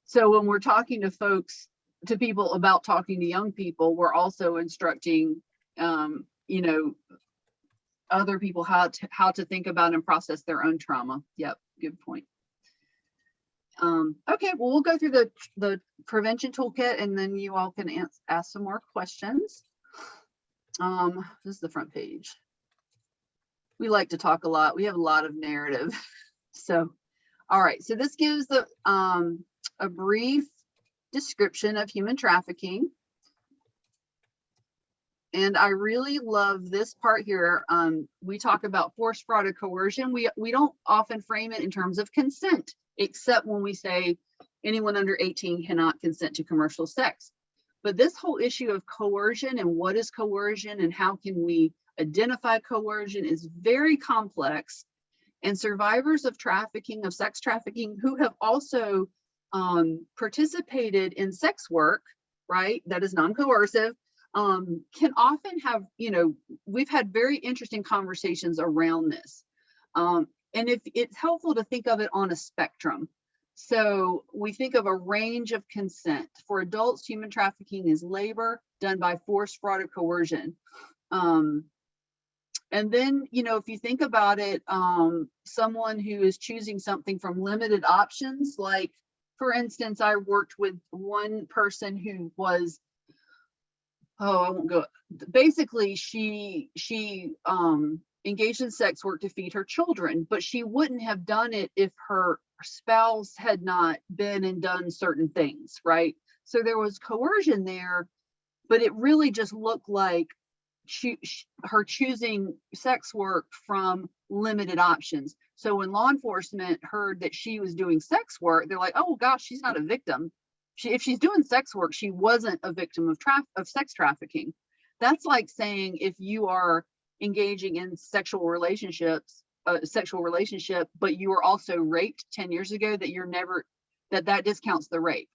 So when we're talking to people about talking to young people, we're also instructing, you know, other people how to think about and process their own trauma. Yep, good point. Okay, well, we'll go through the prevention toolkit and then you all can ask some more questions. This is the front page. We like to talk a lot. We have a lot of narrative. So, all right. So this gives a brief description of human trafficking. And I really love this part here. We talk about force, fraud, or coercion. We don't often frame it in terms of consent, except when we say anyone under 18 cannot consent to commercial sex. But this whole issue of coercion and what is coercion and how can we identify coercion is very complex. And survivors of trafficking, of sex trafficking, who have also participated in sex work, right, that is non-coercive, can often have, we've had very interesting conversations around this. And if it's helpful to think of it on a spectrum. So we think of a range of consent. For adults, human trafficking is labor done by force, fraud, or coercion. And then, if you think about it, someone who is choosing something from limited options, like, for instance, I worked with one person who was, I won't go, basically she engaged in sex work to feed her children, but she wouldn't have done it if her spouse had not been and done certain things, right? So there was coercion there, but it really just looked like her choosing sex work from limited options. So when law enforcement heard that she was doing sex work, they're like, oh gosh, she's not a victim. If she's doing sex work, she wasn't a victim of sex trafficking. That's like saying if you are engaging in sexual relationship, but you were also raped 10 years ago, that discounts the rape,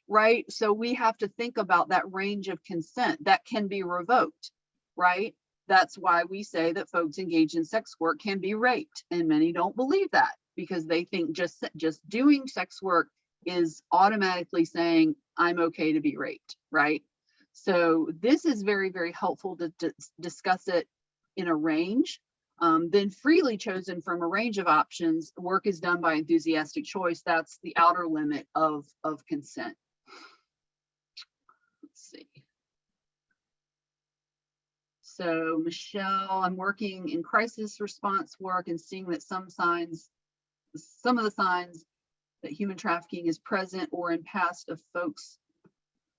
right? So we have to think about that range of consent that can be revoked, right? That's why we say that folks engaged in sex work can be raped, and many don't believe that because they think just doing sex work is automatically saying I'm okay to be raped, right? So this is very, very helpful to discuss it in a range. Then freely chosen from a range of options, work is done by enthusiastic choice. That's the outer limit of consent. Let's see. So Michelle, I'm working in crisis response work and seeing that some of the signs that human trafficking is present or in past of folks'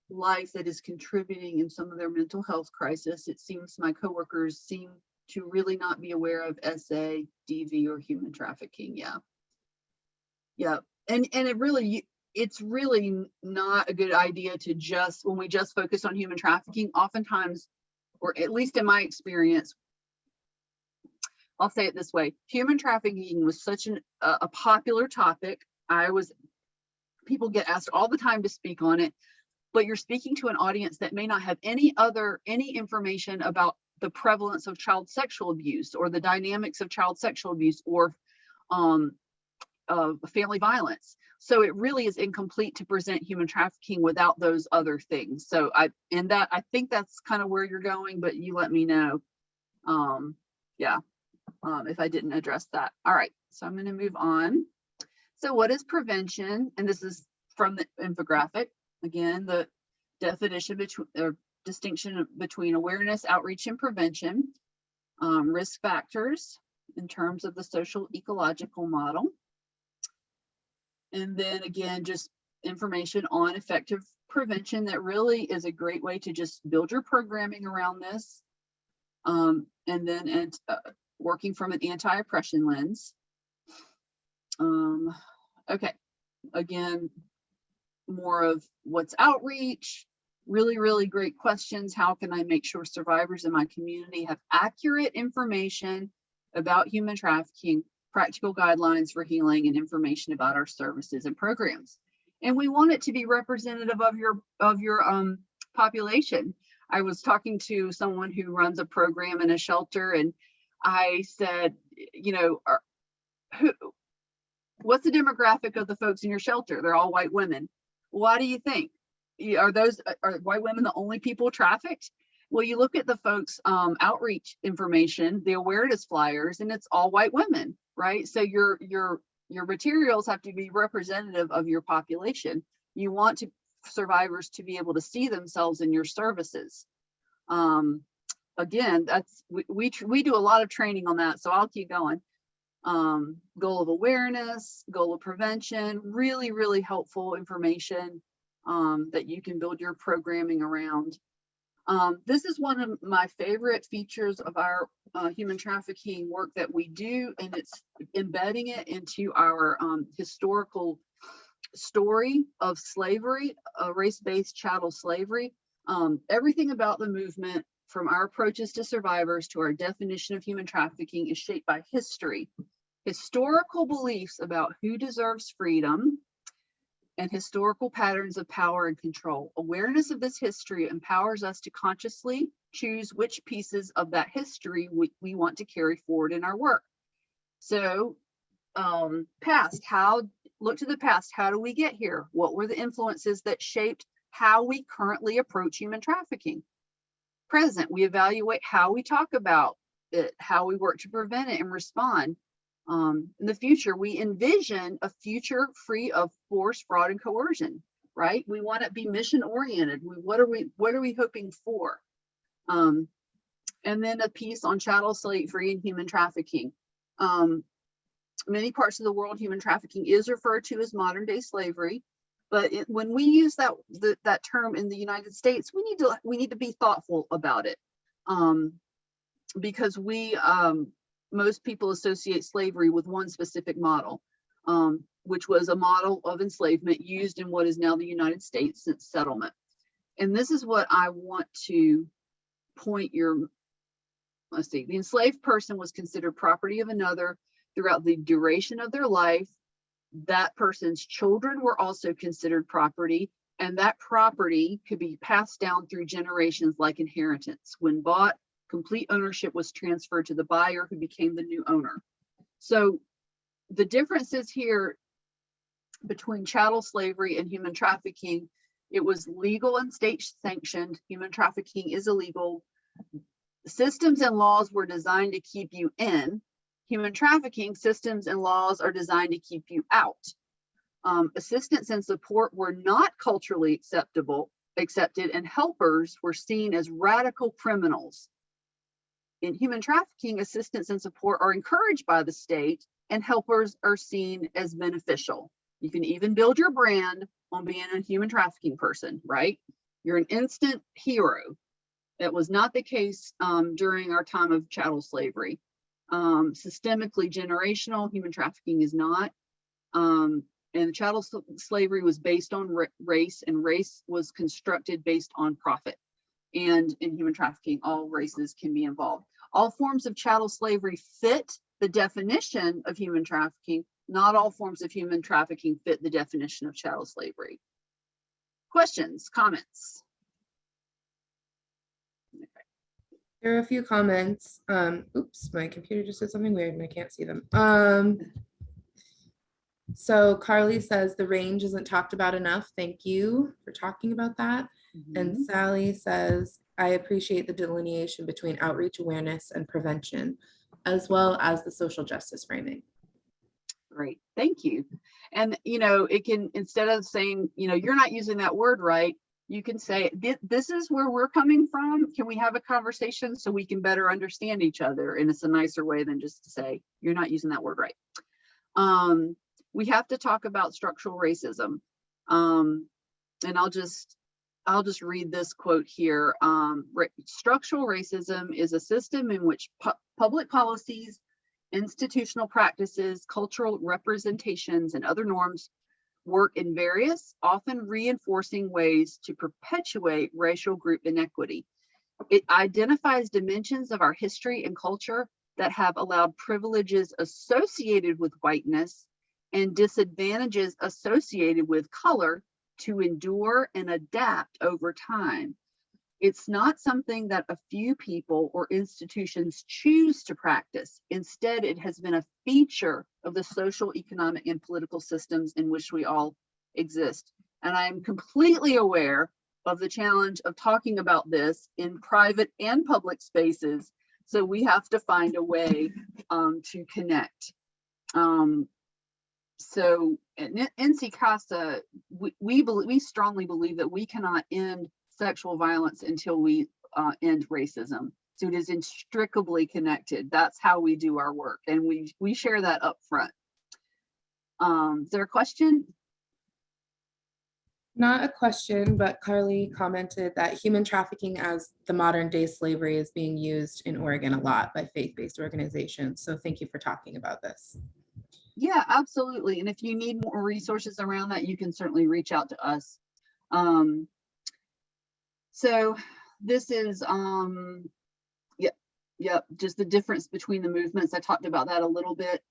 life that is contributing in some of their mental health crisis. It seems my coworkers seem to really not be aware of SA, DV, or human trafficking. Yeah. And it's really not a good idea to when we just focus on human trafficking, oftentimes, or at least in my experience, I'll say it this way, human trafficking was such a popular topic. People get asked all the time to speak on it, but you're speaking to an audience that may not have any information about the prevalence of child sexual abuse or the dynamics of child sexual abuse or family violence. So it really is incomplete to present human trafficking without those other things. So I think that's kind of where you're going, but you let me know. If I didn't address that. All right, so I'm going to move on. So what is prevention? And this is from the infographic. Again, the definition distinction between awareness, outreach, and prevention. Risk factors in terms of the social ecological model. And then again, just information on effective prevention that really is a great way to just build your programming around this. And then working from an anti-oppression lens. Okay, again, more of what's outreach, really, really great questions. How can I make sure survivors in my community have accurate information about human trafficking, practical guidelines for healing, and information about our services and programs? And we want it to be representative of your population. I was talking to someone who runs a program in a shelter, and I said, what's the demographic of the folks in your shelter? They're all white women. Why do you think? Are white women the only people trafficked? Well, you look at the folks' outreach information, the awareness flyers, and it's all white women, right? So your materials have to be representative of your population. You want survivors to be able to see themselves in your services. Again, we do a lot of training on that, so I'll keep going. Goal of awareness, goal of prevention, really, really helpful information that you can build your programming around. This is one of my favorite features of our human trafficking work that we do, and it's embedding it into our historical story of slavery, race-based chattel slavery. Everything about the movement, from our approaches to survivors to our definition of human trafficking, is shaped by history. historical beliefs about who deserves freedom, and historical patterns of power and control. Awareness of this history empowers us to consciously choose which pieces of that history we want to carry forward in our work. So look to the past, how do we get here? What were the influences that shaped how we currently approach human trafficking? Present, we evaluate how we talk about it, how we work to prevent it and respond. In the future, we envision a future free of force, fraud, and coercion, right? We want to be mission oriented. What are we hoping for? And then a piece on chattel slavery and human trafficking. Many parts of the world, human trafficking is referred to as modern day slavery, but when we use that term in the United States, we need to be thoughtful about it, because most people associate slavery with one specific model, which was a model of enslavement used in what is now the United States since settlement. And this is what I want to point let's see, the enslaved person was considered property of another throughout the duration of their life. That person's children were also considered property, and that property could be passed down through generations like inheritance. When bought, complete ownership was transferred to the buyer, who became the new owner. So the differences here between chattel slavery and human trafficking, it was legal and state sanctioned. Human trafficking is illegal. Systems and laws were designed to keep you in. Human trafficking systems and laws are designed to keep you out. Assistance and support were not culturally accepted, and helpers were seen as radical criminals. In human trafficking, assistance and support are encouraged by the state, and helpers are seen as beneficial. You can even build your brand on being a human trafficking person, right? You're an instant hero. That was not the case during our time of chattel slavery. Systemically generational, human trafficking is not. And chattel slavery was based on race, and race was constructed based on profit. And in human trafficking, all races can be involved. All forms of chattel slavery fit the definition of human trafficking. Not all forms of human trafficking fit the definition of chattel slavery. Questions, comments? There are a few comments. Oops, my computer just did something weird and I can't see them. So Carly says the range isn't talked about enough. Thank you for talking about that. And Sally says, I appreciate the delineation between outreach, awareness, and prevention, as well as the social justice framing. Great, thank you. And it can, instead of saying, you're not using that word right, you can say, this is where we're coming from. Can we have a conversation so we can better understand each other? And it's a nicer way than just to say, you're not using that word right. We have to talk about structural racism. And I'll just read this quote here. Structural racism is a system in which public policies, institutional practices, cultural representations, and other norms work in various, often reinforcing ways to perpetuate racial group inequity. It identifies dimensions of our history and culture that have allowed privileges associated with whiteness and disadvantages associated with color to endure and adapt over time. It's not something that a few people or institutions choose to practice. Instead, it has been a feature of the social, economic, and political systems in which we all exist. And I am completely aware of the challenge of talking about this in private and public spaces. So we have to find a way to connect. So in NCCASA, we strongly believe that we cannot end sexual violence until we end racism. So it is inextricably connected. That's how we do our work, and we share that up front. Is there a question? Not a question, but Carly commented that human trafficking as the modern day slavery is being used in Oregon a lot by faith-based organizations. So thank you for talking about this. Yeah, absolutely. And if you need more resources around that, you can certainly reach out to us. So this is, just the difference between the movements. I talked about that a little bit.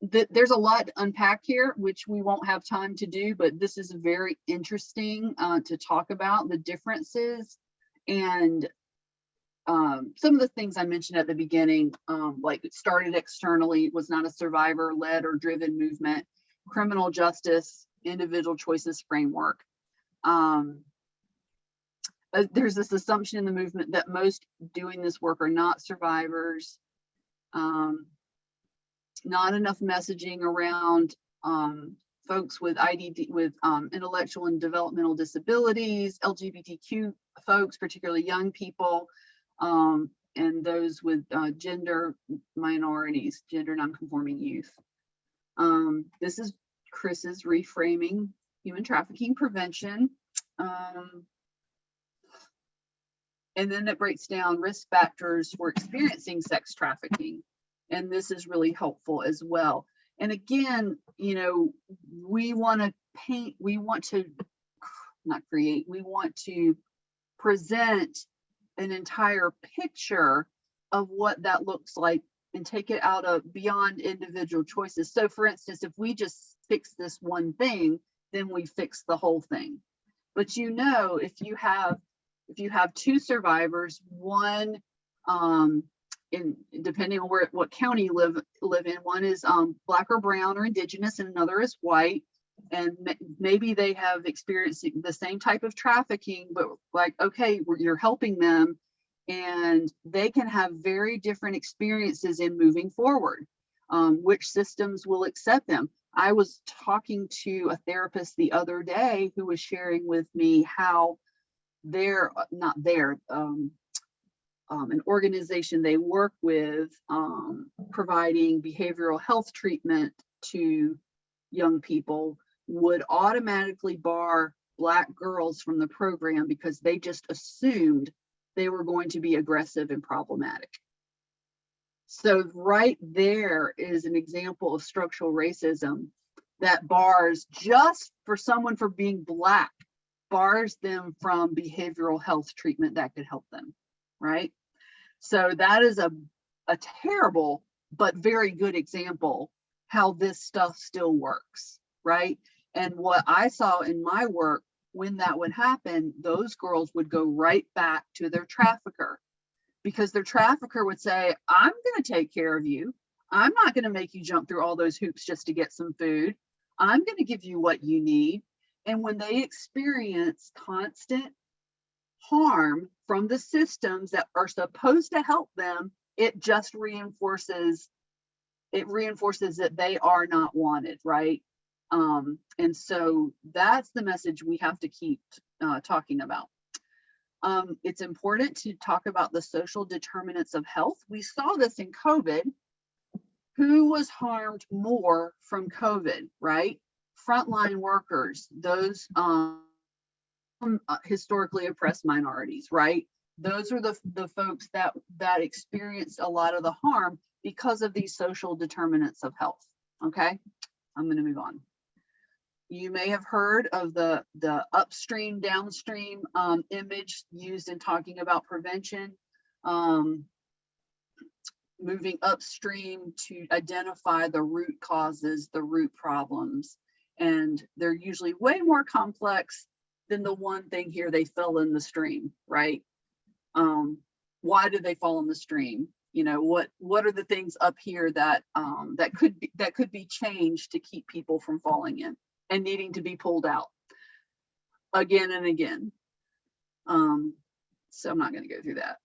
There's a lot to unpack here, which we won't have time to do, but this is very interesting to talk about the differences and some of the things I mentioned at the beginning, like it started externally, was not a survivor-led or driven movement, criminal justice, individual choices framework. There's this assumption in the movement that most doing this work are not survivors. Not enough messaging around folks with IDD, with intellectual and developmental disabilities, LGBTQ folks, particularly young people, and those with gender minorities, gender nonconforming youth. This is Chris's reframing human trafficking prevention. And then it breaks down risk factors for experiencing sex trafficking. And this is really helpful as well. And again, you know, we want to paint, we want to not create, we want to present an entire picture of what that looks like and take it out of beyond individual choices. So for instance, if we just fix this one thing, then we fix the whole thing. But you know, if you have two survivors, one depending on what county you live in, one is Black or brown or indigenous and another is white, and maybe they have experienced the same type of trafficking, but like, okay, you're helping them and they can have very different experiences in moving forward. Which systems will accept them? I was talking to a therapist the other day who was sharing with me how an organization they work with providing behavioral health treatment to young people would automatically bar Black girls from the program because they just assumed they were going to be aggressive and problematic. So right there is an example of structural racism that bars, just for someone for being Black, bars them from behavioral health treatment that could help them, right? So that is a terrible but very good example how this stuff still works, right? And what I saw in my work, when that would happen, those girls would go right back to their trafficker, because their trafficker would say, I'm going to take care of you. I'm not going to make you jump through all those hoops just to get some food. I'm going to give you what you need. And when they experience constant harm from the systems that are supposed to help them, it just reinforces that they are not wanted, right? And so that's the message we have to keep talking about. It's important to talk about the social determinants of health. We saw this in COVID. Who was harmed more from COVID, right? Frontline workers, those historically oppressed minorities, right? Those are the folks that experienced a lot of the harm because of these social determinants of health. Okay, I'm going to move on. You may have heard of the upstream downstream image used in talking about prevention. Moving upstream to identify the root causes, the root problems, and they're usually way more complex than the one thing here, they fell in the stream, right? Why did they fall in the stream? You know, what are the things up here that could be changed to keep people from falling in and needing to be pulled out again and again? So I'm not going to go through that.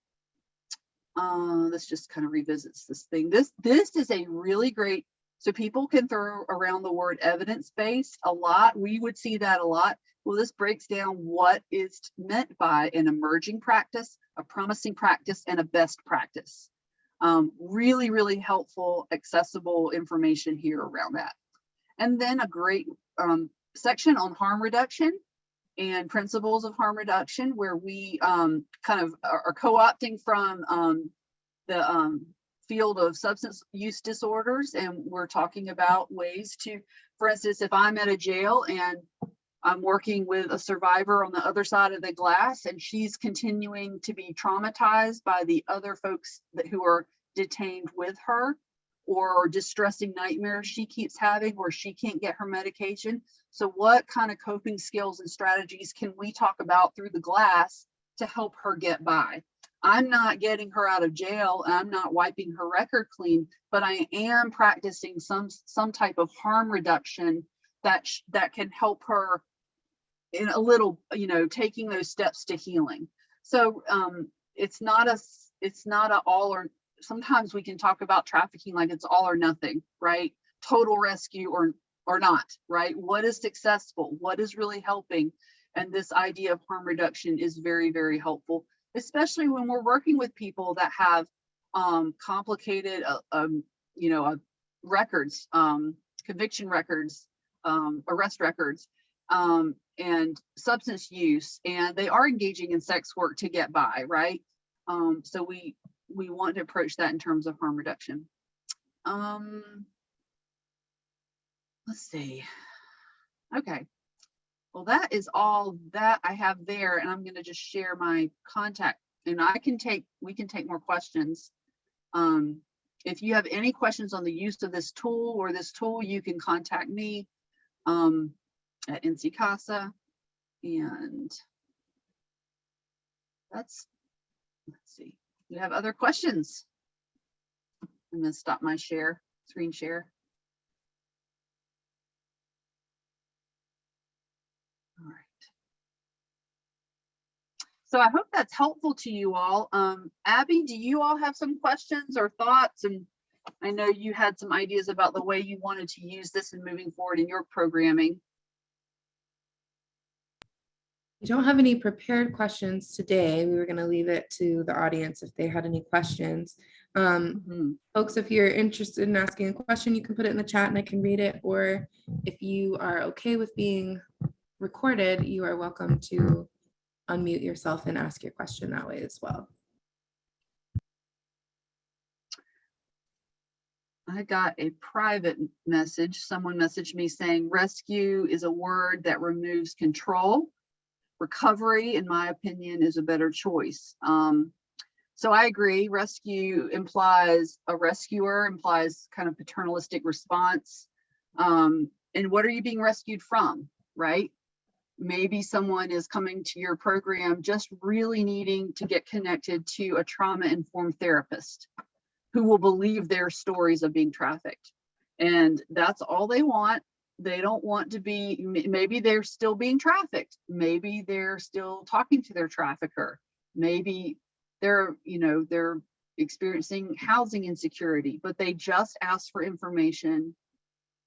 This just kind of revisits this thing. This is a really great, so people can throw around the word evidence-based a lot. We would see that a lot. Well, this breaks down what is meant by an emerging practice, a promising practice, and a best practice. Really, really helpful, accessible information here around that. And then a great section on harm reduction and principles of harm reduction, where we kind of are co-opting from the field of substance use disorders, and we're talking about ways to, for instance, if I'm at a jail and I'm working with a survivor on the other side of the glass and she's continuing to be traumatized by the other folks who are detained with her, or distressing nightmares she keeps having where she can't get her medication. So what kind of coping skills and strategies can we talk about through the glass to help her get by? I'm not getting her out of jail. I'm not wiping her record clean, but I am practicing some type of harm reduction that can help her in a little, you know, taking those steps to healing. So it's not a all or, sometimes we can talk about trafficking like it's all or nothing, right? Total rescue or not, right? What is successful? What is really helping? And this idea of harm reduction is very, very helpful, especially when we're working with people that have complicated, you know, records, conviction records, arrest records, and substance use, and they are engaging in sex work to get by, right? So we want to approach that in terms of harm reduction. Let's see. Okay. Well, that is all that I have there, and I'm going to just share my contact, and we can take more questions. If you have any questions on the use of this tool or this tool, you can contact me at NCCASA, and let's see. Do you have other questions? I'm going to stop my screen share. All right. So I hope that's helpful to you all. Abby, do you all have some questions or thoughts? And I know you had some ideas about the way you wanted to use this and moving forward in your programming. We don't have any prepared questions today. We were going to leave it to the audience if they had any questions. Folks, if you're interested in asking a question, you can put it in the chat and I can read it. Or if you are okay with being recorded, you are welcome to unmute yourself and ask your question that way as well. I got a private message. Someone messaged me saying rescue is a word that removes control. Recovery, in my opinion, is a better choice. So I agree. Rescue implies a rescuer, implies kind of paternalistic response. And what are you being rescued from, right? Maybe someone is coming to your program just really needing to get connected to a trauma-informed therapist who will believe their stories of being trafficked. And that's all they want. They don't want to be, maybe they're still being trafficked. Maybe they're still talking to their trafficker. Maybe they're, you know, they're experiencing housing insecurity, but they just ask for information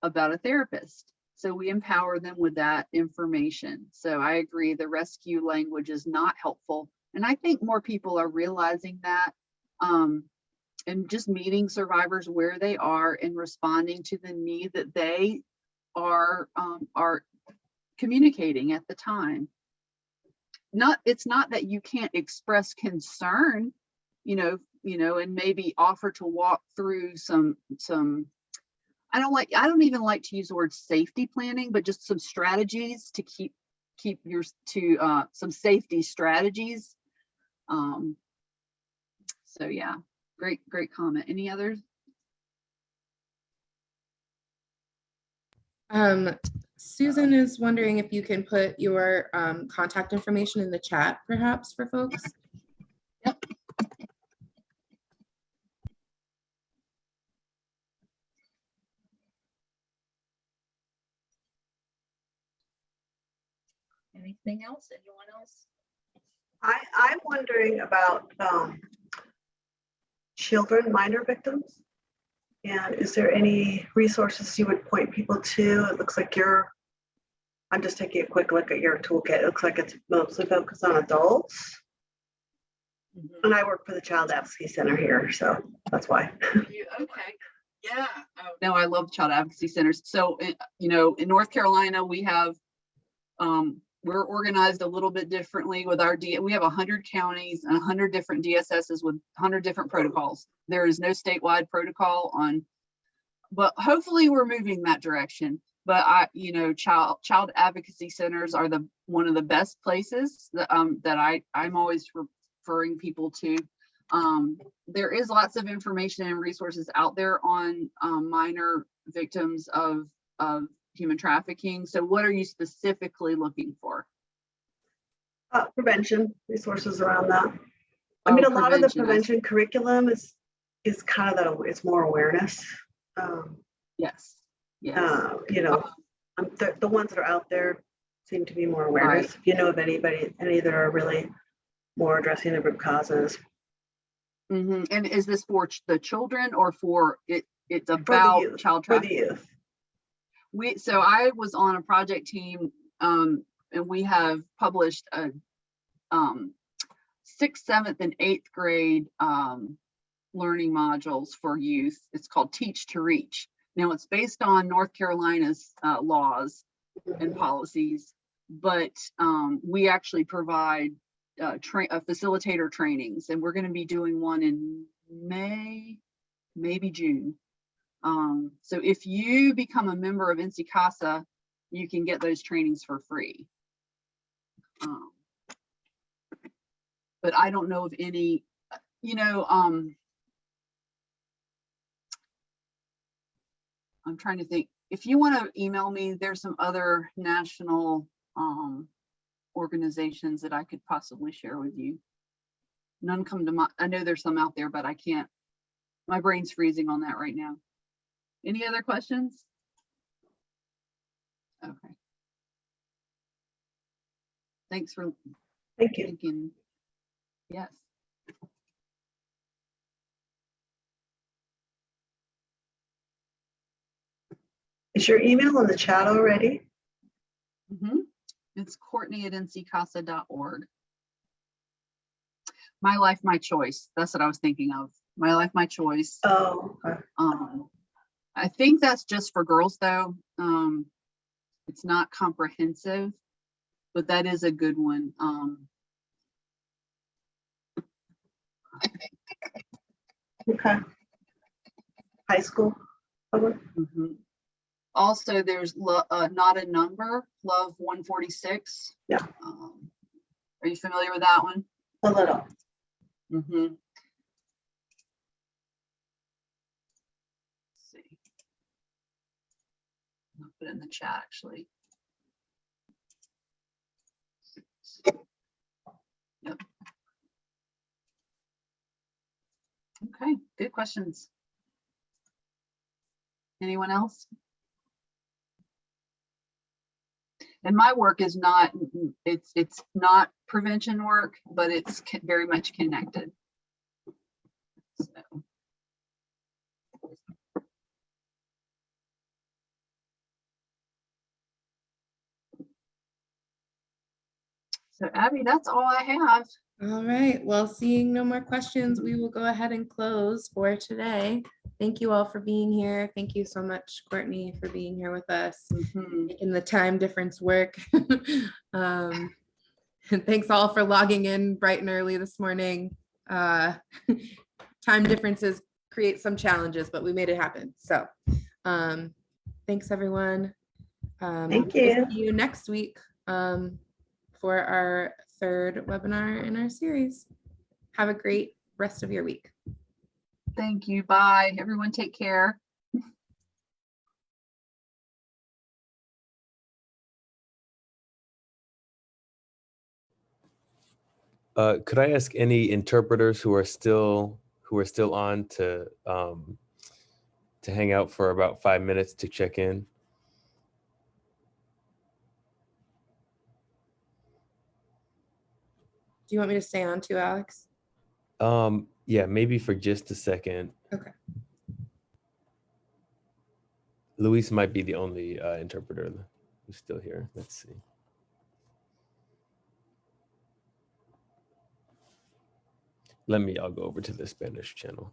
about a therapist. So we empower them with that information. So I agree, the rescue language is not helpful. And I think more people are realizing that, and just meeting survivors where they are and responding to the need that they are communicating at the time. It's not that you can't express concern, you know, and maybe offer to walk through some I don't even like to use the word safety planning, but just some strategies to keep some safety strategies. So yeah, great comment. Any others? Susan is wondering if you can put your contact information in the chat, perhaps, for folks. Yep. Anything else? Anyone else? I'm wondering about children, minor victims. And is there any resources you would point people to? It looks like I'm just taking a quick look at your toolkit. It looks like it's mostly focused on adults. Mm-hmm. And I work for the Child Advocacy Center here, so that's why. Okay. Yeah. Oh, no, I love Child Advocacy Centers. So, you know, in North Carolina, we have, we're organized a little bit differently with our we have 100 counties and 100 different DSSs with 100 different protocols. There is no statewide protocol but hopefully we're moving that direction. But you know, child advocacy centers are one of the best places that I'm always referring people to. There is lots of information and resources out there on minor victims of human trafficking. So what are you specifically looking for? Prevention resources around that. I mean, a lot of the prevention curriculum is kind of it's more awareness. Yes. Yes. You know, the ones that are out there seem to be more awareness. Right. If you know of any that are really more addressing the root causes. Mm-hmm. And is this for the children or for it? It's about child trafficking. For the youth. So I was on a project team, and we have published a 6th, 7th, and 8th grade learning modules for youth. It's called Teach to Reach. Now it's based on North Carolina's laws and policies, but we actually provide facilitator trainings, and we're going to be doing one in May, maybe June. So if you become a member of NCCASA, you can get those trainings for free. But I don't know of any, you know, I'm trying to think. If you want to email me, there's some other national organizations that I could possibly share with you. None come to mind. I know there's some out there, but I can't. My brain's freezing on that right now. Any other questions? Okay. Thanks for thinking. Yes. Is your email in the chat already? Mm-hmm. It's Courtney@nccasa.org. My life, my choice. That's what I was thinking of. My life, my choice. Oh, okay. I think that's just for girls though. It's not comprehensive, but that is a good one. Okay. High school. Mm-hmm. Also, there's Not a Number, Love 146. Yeah. Are you familiar with that one? A little. Mm-hmm. Let's see. I'll put it in the chat actually. Yep. Okay, good questions. Anyone else? And my work is not, it's not prevention work, but it's very much connected. So Abby, that's all I have. All right, well, seeing no more questions, we will go ahead and close for today. Thank you all for being here. Thank you so much, Courtney, for being here with us, making the time difference work. And thanks all for logging in bright and early this morning. Time differences create some challenges, but we made it happen. So thanks, everyone. Thank you. We'll see you next week for our 3rd webinar in our series. Have a great rest of your week. Thank you. Bye. Everyone take care. Could I ask any interpreters who are still on to hang out for about 5 minutes to check in? Do you want me to stay on too, Alex? Yeah, maybe for just a second. Okay. Luis might be the only interpreter who's still here. Let's see. I'll go over to the Spanish channel.